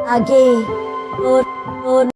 आगे और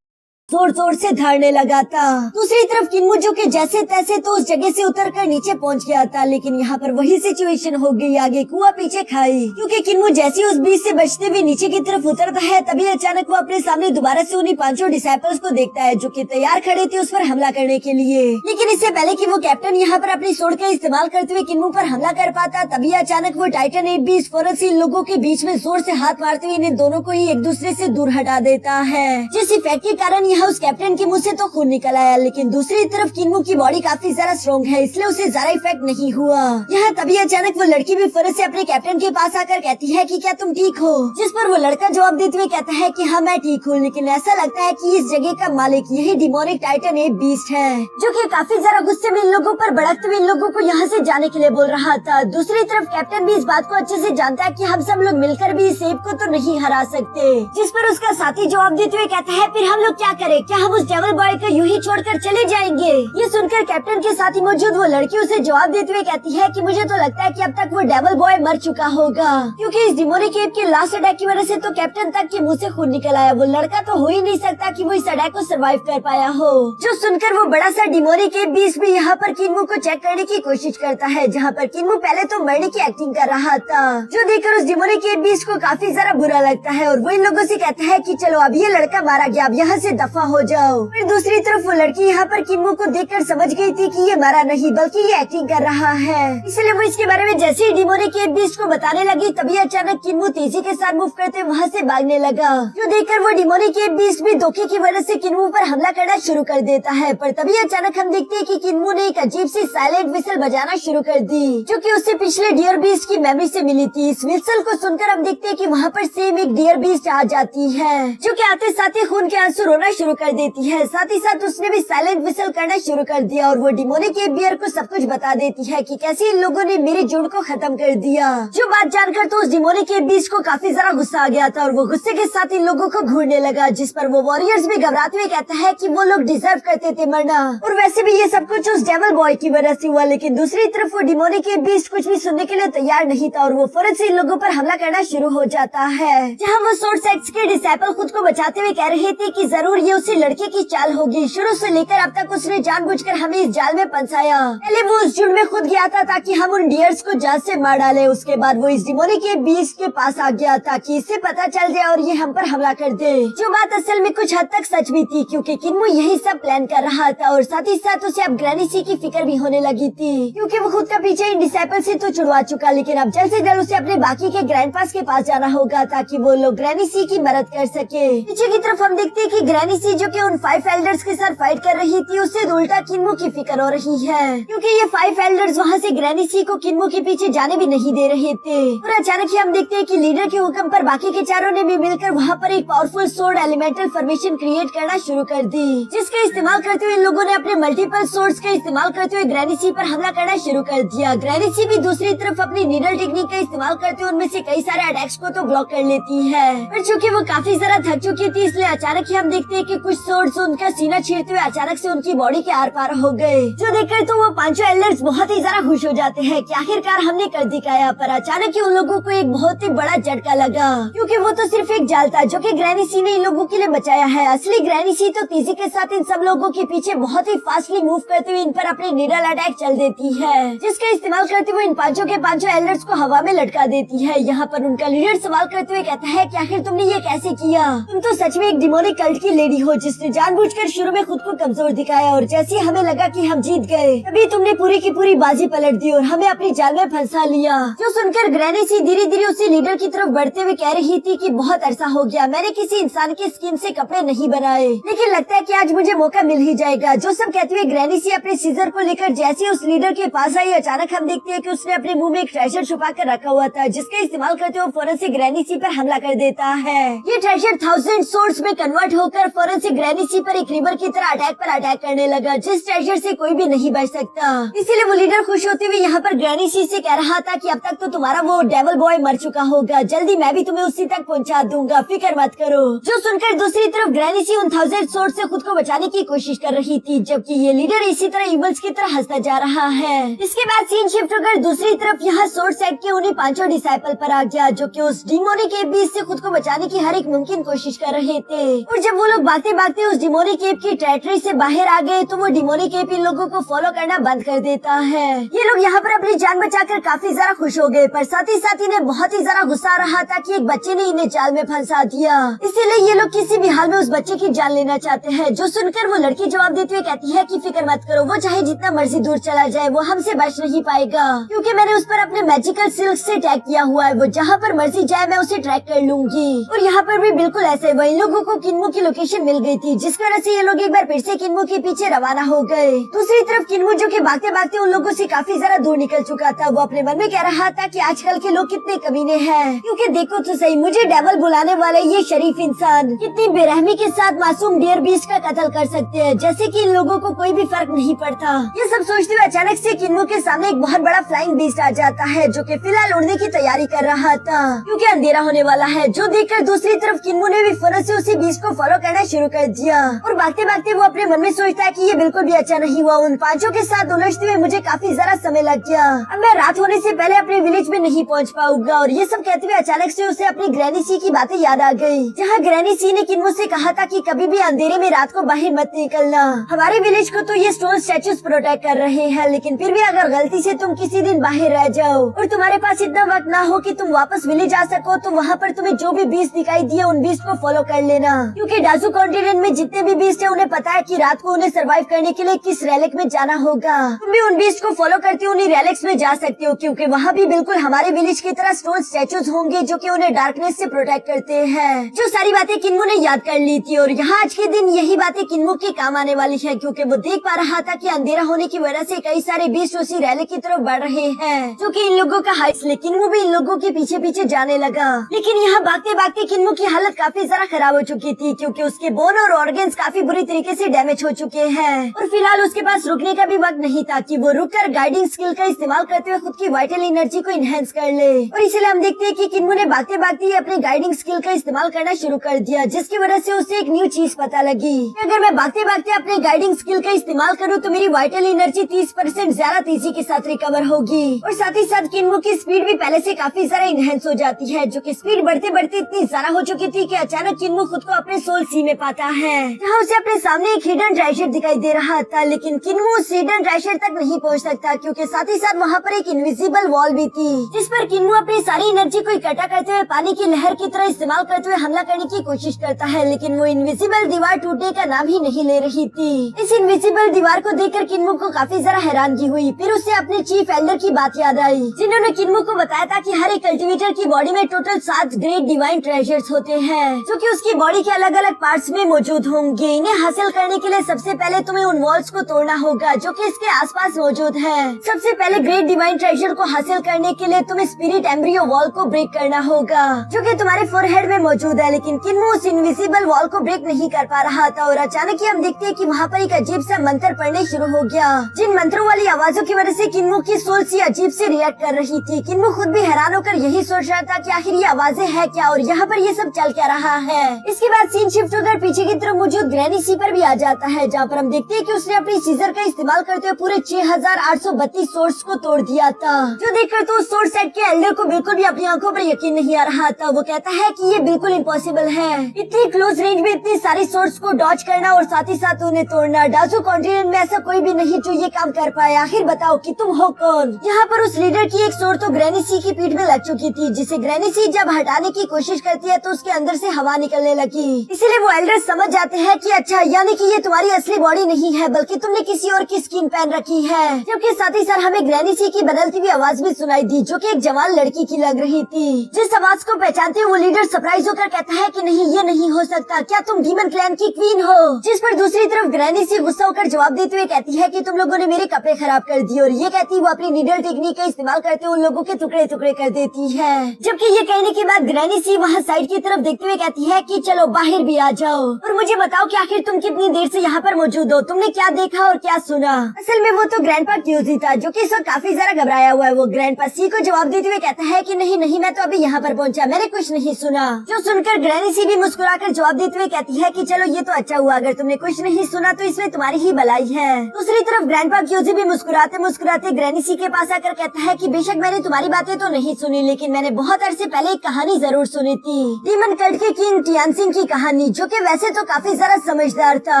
जोर जोर से धाड़ने लगा था। दूसरी तरफ किन्मू जो कि जैसे तैसे तो उस जगह से उतरकर नीचे पहुंच गया था, लेकिन यहाँ पर वही सिचुएशन हो गई। आगे कुआं पीछे खाई, क्योंकि किन्मू जैसे उस बीच से बचते हुए नीचे की तरफ उतरता है, तभी अचानक वो अपने सामने दोबारा से उन्हीं 5 डिसाइपल्स को देखता है जो कि तैयार खड़े थे उस पर हमला करने के लिए। लेकिन इससे पहले कि वो कैप्टन यहाँ पर अपनी सोर्ड का इस्तेमाल करते हुए किन्मू पर हमला कर पाता, तभी अचानक वो टाइटन एप बीस्ट फौरन से इन लोगों के बीच में जोर से हाथ मारते हुए इन्हें दोनों को ही एक दूसरे से दूर हटा देता है, जिस इफेक्ट के कारण यहाँ उस कैप्टन के मुंह से तो खून निकल आया, लेकिन दूसरी तरफ किन्मू की बॉडी काफी ज्यादा स्ट्रॉन्ग है, इसलिए उसे ज्यादा इफेक्ट नहीं हुआ। यहाँ तभी अचानक वो लड़की भी फौरन से अपने कैप्टन के पास आकर कहती है कि क्या तुम ठीक हो, जिस पर वो लड़का जवाब देते हुए कहता है कि हाँ मैं ठीक हूँ, लेकिन ऐसा लगता है कि इस जगह का मालिक यही डिमोनिक टाइटन एप बीस्ट है, जो कि काफी ज्यादा गुस्से में इन लोगों पर भड़कते हुए इन लोगों को यहाँ से जाने के लिए बोल रहा था। दूसरी तरफ कैप्टन भी इस बात को अच्छे से जानता है कि हम सब लोग मिलकर भी इस एप को तो नहीं हरा सकते, जिस पर उसका साथी जवाब देते हुए कहता है फिर हम लोग क्या करें, क्या हम उस डेविल बॉय को यूं ही छोड़कर चले जाएंगे। ये सुनकर कैप्टन के साथ ही मौजूद वो लड़की उसे जवाब देते हुए कहती है कि मुझे तो लगता है कि अब तक वो डेविल बॉय मर चुका होगा, क्योंकि इस डिमोनिक एप के लास्ट अटैक की वजह से तो कैप्टन तक के मुंह से खून निकल आया। वो लड़का तो हो ही नहीं सकता कि वो इस अटैक को सर्वाइव कर पाया हो। जो सुनकर वो बड़ा सा डिमोनिक एप बीस्ट भी यहाँ पर किन्मू को चेक करने की कोशिश करता है, जहाँ पर किन्मू पहले तो मरने की एक्टिंग कर रहा था, जो देखकर उस डिमोनिक एप बीस्ट को काफी ज्यादा बुरा लगता है और वो इन लोगों से कहता है कि चलो अब ये लड़का मारा गया, अब यहाँ से दफा हो जाओ। फिर दूसरी तरफ वो लड़की यहाँ पर किन्मू को देखकर समझ गई थी कि ये मारा नहीं बल्कि ये एक्टिंग कर रहा है, इसलिए वो इसके बारे में जैसे ही डिमोनिक एप बीस्ट को बताने लगी, तभी अचानक किन्मू तेजी के साथ मूव करते वहाँ से भागने लगा, जो देखकर वो डिमोनिक एप बीस्ट भी धोखे की वजह से किन्मू पर हमला करना शुरू कर देता है। पर तभी अचानक हम देखते हैं कि किन्मू ने एक अजीब सी साइलेंट विसल बजाना शुरू कर दी, जो कि उससे पिछले डियर बीस्ट की मेमोरी से मिली थी। इस विसल को सुनकर हम देखते हैं कि वहाँ पर सेम एक डियर बीस्ट आ जाती है, जो कि आते साथ ही खून के आंसू रोना शुरू कर देती है। साथ ही साथ उसने भी साइलेंट विसल करना शुरू कर दिया और वो डिमोनिक एप बियर को सब कुछ बता देती है कि कैसे इन लोगों ने मेरी जुड़ को खत्म कर दिया। जो बात जानकर तो उस डिमोनिक एप बीस्ट को काफी ज्यादा गुस्सा आ गया था और वो गुस्से के साथ इन लोगों को घूरने लगा, जिस पर वो वॉरियर्स भी घबराते हुए कहता है कि वो लोग डिजर्व करते थे मरना और वैसे भी ये सब कुछ उस डेविल बॉय की वजह से हुआ। लेकिन दूसरी तरफ वो डिमोनिक एप बीस्ट कुछ भी सुनने के लिए तैयार नहीं था और वो फौरन से इन लोगों पर हमला करना शुरू हो जाता है, जहाँ वो सोर्ड सेक्स के डिसाइपल खुद को बचाते हुए कह रहे थे कि जरूर ये उसी लड़के की चाल होगी, शुरू से लेकर अब तक उसने जानबूझकर हमें इस जाल में फंसाया। पहले वो उस झुंड में खुद गया था ताकि हम उन डियर्स को जान से मार डाले, उसके बाद वो इस डिमोनिक एप बीस्ट के पास आ गया ताकि इससे पता चल जाए और ये हम पर हमला कर दे, जो बात असल में कुछ हद तक सच भी थी, क्योंकि किन्मू यही सब प्लान कर रहा था और साथ ही साथ उसे अब ग्रैनी सी की फिक्र भी होने लगी थी, क्योंकि वो खुद का पीछे इन डिसाइपल से तो छुड़वा चुका, लेकिन अब जल्द से जल्द उसे अपने बाकी के ग्रैंडपास के पास जाना होगा ताकि वो लोग ग्रैनी सी की मदद कर सके। पीछे की तरफ हम देखते हैं कि ग्रैनी सी जो कि उन 5 एल्डर्स के साथ फाइट कर रही थी, उससे उल्टा किन्मू की फिक्र हो रही है, क्योंकि ये 5 एल्डर्स वहाँ से ग्रैनी सी को किन्मू के पीछे जाने भी नहीं दे रहे थे। और अचानक ही हम देखते हैं कि लीडर के हुक्म पर बाकी के चारों ने भी मिलकर वहाँ पर एक powerful sword elemental formation create करना शुरू कर दी, जिसका इस्तेमाल करते हुए इन लोगों ने अपने मल्टीपल सोर्ड्स का इस्तेमाल करते हुए ग्रैनी सी पर हमला करना शुरू कर दिया। ग्रैनी सी भी दूसरी तरफ अपनी नीडल टेक्निक का इस्तेमाल करते हुए उनमें से कई सारे अटैक्स को तो ब्लॉक कर लेती है, पर चूँकि वो काफी ज्यादा थक चुकी थी, इसलिए अचानक ही हम देखते हैं कि कुछ सोर्ड्स उनका सीना छींटते हुए अचानक से उनकी बॉडी के आर पार हो गए, जो देखकर तो वो 5 एल्डर्स बहुत ही ज्यादा खुश हो जाते हैं कि आखिरकार हमने कर दिखाया। पर अचानक ही उन लोगों को एक बहुत ही बड़ा झटका लगा, क्योंकि वो तो सिर्फ एक जाल था जो कि ग्रैनी सी ने इन लोगों के लिए बचाया है। असली ग्रैनी सी तो तेजी के साथ इन सब लोगों के पीछे बहुत ही फास्टली मूव करते हुए इन पर अपने नीडल अटैक चल देती है, जिसका इस्तेमाल करते हुए इन 5 के 5 एल्डर्स को हवा में लटका देती है। यहाँ पर उनका लीडर सवाल करते हुए कहता है कि आखिर तुमने ये कैसे किया, तुम तो सच में एक डिमोनिक कल्ट की लेडी हो जिसने जानबूझकर शुरू में खुद को कमजोर दिखाया और जैसे हमें लगा कि हम जीत गए, तभी तुमने पूरी की पूरी बाजी पलट दी और हमें अपनी जाल में फंसा लिया। जो सुनकर ग्रैनी सी धीरे धीरे उसी लीडर की तरफ बढ़ते हुए कह रही थी कि बहुत अरसा हो गया मैंने किसी इंसान की स्किन से कपड़े नहीं बनाए, लेकिन लगता है कि आज मुझे मौका मिल ही जाएगा। जो सब कहते हुए ग्रैनी सी अपने सीजर को लेकर जैसे उस लीडर के पास आई, अचानक हम देखते हैं कि उसने अपने मुंह में एक ट्रेजर छुपा कर रखा हुआ था, जिसका इस्तेमाल करते हुए फौरन से ग्रैनी सी पर हमला कर देता है। ये ट्रेजर 1000 सोर्ड्स में कन्वर्ट होकर फौरन फौरन से ग्रैनी सी पर एक रिवर की तरह अटैक करने लगा, जिस ट्रेजर से कोई भी नहीं बच सकता। इसीलिए वो लीडर खुश होते हुए यहाँ पर ग्रैनी सी से कह रहा था कि अब तक तो तुम्हारा वो डेविल बॉय मर चुका होगा, जल्दी मैं भी तुम्हें उसी तक पहुँचा दूंगा, फिक्र मत करो। जो सुनकर दूसरी तरफ ग्रैनी सी उन 1000 स्वॉर्ड से खुद को बचाने की कोशिश कर रही थी, जबकि ये लीडर इसी तरह इवल्स की तरह हंसता जा रहा है। इसके बाद सीन शिफ्ट होकर दूसरी तरफ यहाँ सोर्ड सेट के उन्हीं 5 डिसाइपल पर आ गया, जो कि उस डिमोनिक एप बीस्ट से खुद को बचाने की हर एक मुमकिन कोशिश कर रहे थे। और जब वो लोग भागते भागते उस डिमोनिक एप की टेरिटरी से बाहर आ गए तो वो डिमोनिक एप इन लोगों को फॉलो करना बंद कर देता है। ये लोग यहाँ पर अपनी जान बचाकर काफी ज्यादा खुश हो गए, पर साथ ही साथ इन्हें बहुत ही ज्यादा गुस्सा आ रहा था कि एक बच्चे ने इन्हें जाल में फंसा दिया। इसीलिए ये लोग किसी भी हाल में उस बच्चे की जान लेना चाहते हैं। जो सुनकर वो लड़की जवाब देते हुए कहती है कि फिक्र मत करो, वो चाहे जितना मर्जी दूर चला जाए वो हमसे बच नहीं पाएगा, क्योंकि मैंने उस पर अपने मैजिकल सिल्क से टैग किया हुआ है, वो जहाँ पर मर्जी जाए मैं उसे ट्रैक कर लूंगी। और यहाँ पर भी बिल्कुल ऐसे वही लोगों को किन्मो की लोकेशन मिल गई थी, जिस वजह से ये लोग एक बार फिर से किन्मो के पीछे रवाना हो गए। दूसरी तरफ किन्मो जो कि भागते भागते उन लोगों से काफी ज्यादा दूर निकल चुका था, वो अपने मन में कह रहा था कि आजकल के लोग कितने कमीने हैं, क्योंकि देखो तो सही मुझे डेविल बुलाने वाले ये शरीफ इंसान कितनी बेरहमी के साथ मासूम डियर बीस्ट का कत्ल कर सकते हैं, जैसे कि इन लोगों को कोई भी फर्क नहीं पड़ता। ये सब सोचते हुए अचानक से किन्मो के सामने एक बहुत बड़ा फ्लाइंग बीस्ट आ जाता है, जो कि फिलहाल उड़ने की तैयारी कर रहा था, क्योंकि अंधेरा होने वाला है। जो देखकर दूसरी तरफ किन्मो ने भी फौरन से उसी बीस्ट को फॉलो करना शुरू कर दिया। और भागते भागते वो अपने मन में सोचता है कि ये बिल्कुल भी अच्छा नहीं हुआ, उन 5 के साथ उलझते हुए मुझे काफी ज्यादा समय लग गया, अब मैं रात होने से पहले अपने विलेज में नहीं पहुंच पाऊंगा। और ये सब कहते हुए अचानक से उसे अपनी ग्रैनी सी की बातें याद आ गई, जहाँ ग्रैनी सी ने किन्मो से कहा था कि कभी भी अंधेरे में रात को बाहर मत निकलना, हमारे विलेज को तो ये स्टोन स्टैचूज प्रोटेक्ट कर रहे हैं, लेकिन फिर भी अगर गलती से तुम किसी दिन बाहर रह जाओ और तुम्हारे पास इतना वक्त ना हो कि तुम वापस विलेज आ सको, तो वहाँ पर तुम्हें जो भी बीस्ट दिखाई दिए उन बीस्ट को फॉलो कर लेना, क्योंकि डाजू कॉन्टिनेंट में जितने भी बीस्ट है उन्हें पता है कि रात को उन्हें सर्वाइव करने के लिए किस रेलिक में जाना होगा। तुम भी उन बीस्ट को फॉलो करते उन्हीं रेलिक्स में जा सकते हो, क्योंकि वहाँ भी बिल्कुल हमारे विलेज की तरह स्टोन स्टैचूज होंगे जो कि उन्हें डार्कनेस से प्रोटेक्ट करते हैं। जो सारी बातें किन्मो ने याद कर ली थी, और यहाँ आज के दिन यही बातें किन्मो के काम आने वाली है, क्योंकि वो देख पा रहा था कि अंधेरा होने की वजह से कई सारे बीस्ट उसी रैली की तरफ बढ़ रहे हैं, जो कि इन लोगों का हाइट, लेकिन वो भी इन लोगों के पीछे पीछे जाने लगा। लेकिन यहाँ भागते भागते किन्मो की हालत काफी ज्यादा खराब हो चुकी थी, क्योंकि उसके बोन और ऑर्गन्स काफी बुरी तरीके से डैमेज हो चुके हैं, और फिलहाल उसके पास रुकने का भी वक्त नहीं था कि वो रुककर गाइडिंग स्किल का इस्तेमाल करते हुए खुद की वाइटल एनर्जी को इनहेंस कर ले। और इसलिए हम देखते हैं कि किन्मो ने भागते भागते अपने गाइडिंग स्किल का इस्तेमाल करना शुरू कर दिया, जिसकी वजह से उसे एक न्यू चीज पता लगी कि अगर मैं भागते भागते अपने गाइडिंग स्किल का इस्तेमाल करूँ तो मेरी वाइटल एनर्जी 30% ज्यादा तेजी के साथ रिकवर होगी, और साथ ही साथ किन्मो की स्पीड भी पहले से काफी ज्यादा इनहेंस हो जाती है, जो कि स्पीड बढ़ते बढ़ते इतनी ज्यादा हो चुकी थी कि अचानक किन्मो खुद को अपने सोल सी में पाता है, जहाँ उसे अपने सामने एक हिडन ट्रेजर दिखाई दे रहा था। लेकिन किन्मो उस हिडन ट्रेजर तक नहीं पहुँच सकता, क्योंकि साथ ही साथ वहाँ पर एक इनविजिबल वॉल भी थी, जिस पर किन्मो अपनी सारी एनर्जी को इकट्ठा करते हुए पानी की लहर की तरह इस्तेमाल करते हुए हमला करने की कोशिश करता है, लेकिन वो इनविजिबल दीवार टूटने का नाम ही नहीं ले रही थी। इस इनविजिबल दीवार को देखकर किन्मो को काफी ज्यादा हैरानगी हुई। फिर उसे अपने चीफ एल्डर की बात याद आई, जिन्होंने किन्मो को बताया था कि हर एक कल्टिवेटर की बॉडी में टोटल 7 ग्रेट डिवाइन ट्रेजर्स होते हैं, जो कि उसकी बॉडी के अलग अलग पार्ट्स में मौजूद होंगे। इन्हें हासिल करने के लिए सबसे पहले तुम्हें उन वॉल्स को तोड़ना होगा जो कि इसके आसपास मौजूद है। सबसे पहले ग्रेट डिवाइन ट्रेजर को हासिल करने के लिए तुम्हें स्पिरिट एम्ब्रियो वॉल को ब्रेक करना होगा, जो कि तुम्हारे फोरहेड में मौजूद है। लेकिन किन्मो उस इनविजिबल वॉल को ब्रेक नहीं कर पा रहा था, और अचानक ही हम देखते हैं कि वहाँ पर एक अजीब सा मंत्र पढ़ने शुरू हो गया, जिन मंत्रों वाली आवाजों की वजह से किन्मो की सोल सी अजीब से रिएक्ट कर रही थी। किन्मो खुद भी हैरान होकर यही सोच रहा था कि आखिर ये आवाजें है क्या और यहाँ पर ये सब चल क्या रहा है। इसके बाद सीन शिफ्ट होकर पीछे की तरफ मौजूद ग्रैनी सी पर भी आ जाता है, जहाँ पर हम देखते हैं कि उसने अपनी सीजर का इस्तेमाल करते हुए पूरे 6832 सोर्स को तोड़ दिया था, जो देखकर तो उस सोर्स सेट के एल्डर को बिल्कुल भी अपनी आंखों पर यकीन नहीं आ रहा था। वो कहता है कि ये बिल्कुल इम्पॉसिबल है, इतनी क्लोज रेंज में इतनी सारी सोर्स को डॉज करना और साथ ही साथ उन्हें तोड़ना। डाजू कॉन्टिनेंट में ऐसा कोई भी नहीं जो ये काम कर पाया। आखिर बताओ कि तुम हो कौन। यहाँ पर उस लीडर की एक सोर्ड तो ग्रैनी सी की पीठ में लग चुकी थी, जिसे ग्रैनी सी जब हटाने की कोशिश करती है तो उसके अंदर से हवा निकलने लगी। इसीलिए वो एल्डर समझ जाते हैं कि अच्छा, यानी कि ये तुम्हारी असली बॉडी नहीं है बल्कि तुमने किसी और की स्किन पहन रखी है। जबकि साथ ही साथ हमें ग्रैनी सी की बदलती हुई आवाज भी सुनाई दी, जो कि एक जवान लड़की की लग रही थी। जिस आवाज को पहचानते हुए वो लीडर सरप्राइज होकर कहता है कि नहीं, ये नहीं हो सकता, क्या तुम डीमन क्लैन की क्वीन हो। जिस पर दूसरी तरफ ग्रैनी सी गुस्सा होकर जवाब देते हुए कहती है कि तुम लोगों ने मेरे कपड़े खराब कर दिए, और ये कहती वो अपनी नीडल टेक्निक का इस्तेमाल करते हुए उन लोगों के टुकड़े टुकड़े कर देती है। जबकि ये कहने के बाद ग्रैनी सी वहाँ साइड की तरफ देखते हुए कहती है कि चलो बाहर भी आ जाओ। और मुझे बताओ कि आखिर तुम कितनी देर से यहाँ पर मौजूद हो, तुमने क्या देखा और क्या सुना। असल में वो तो ग्रैंडपा क्यूजी था जो कि इस वक्त काफी ज्यादा घबराया हुआ है। वो ग्रैंडपा सी को जवाब देते हुए कहता है कि नहीं नहीं, मैं तो अभी यहाँ पर पहुँचा, मैंने कुछ नहीं सुना। जो सुनकर ग्रैनी सी भी मुस्कुराकर जवाब देते हुए कहती है कि चलो ये तो अच्छा हुआ, अगर तुमने कुछ नहीं सुना तो इसमें तुम्हारी ही भलाई है। दूसरी तरफ ग्रैंडपा क्यूजी भी मुस्कुराते मुस्कुराते ग्रैनी सी के पास आकर कहता है कि बेशक मैंने तुम्हारी बातें तो नहीं सुनी, लेकिन मैंने बहुत अरसे पहले एक कहानी जरूर सुनी थी, डीमन कल्ट के किंग टियानसिंग की कहानी, जो कि वैसे तो काफी ज्यादा समझदार था,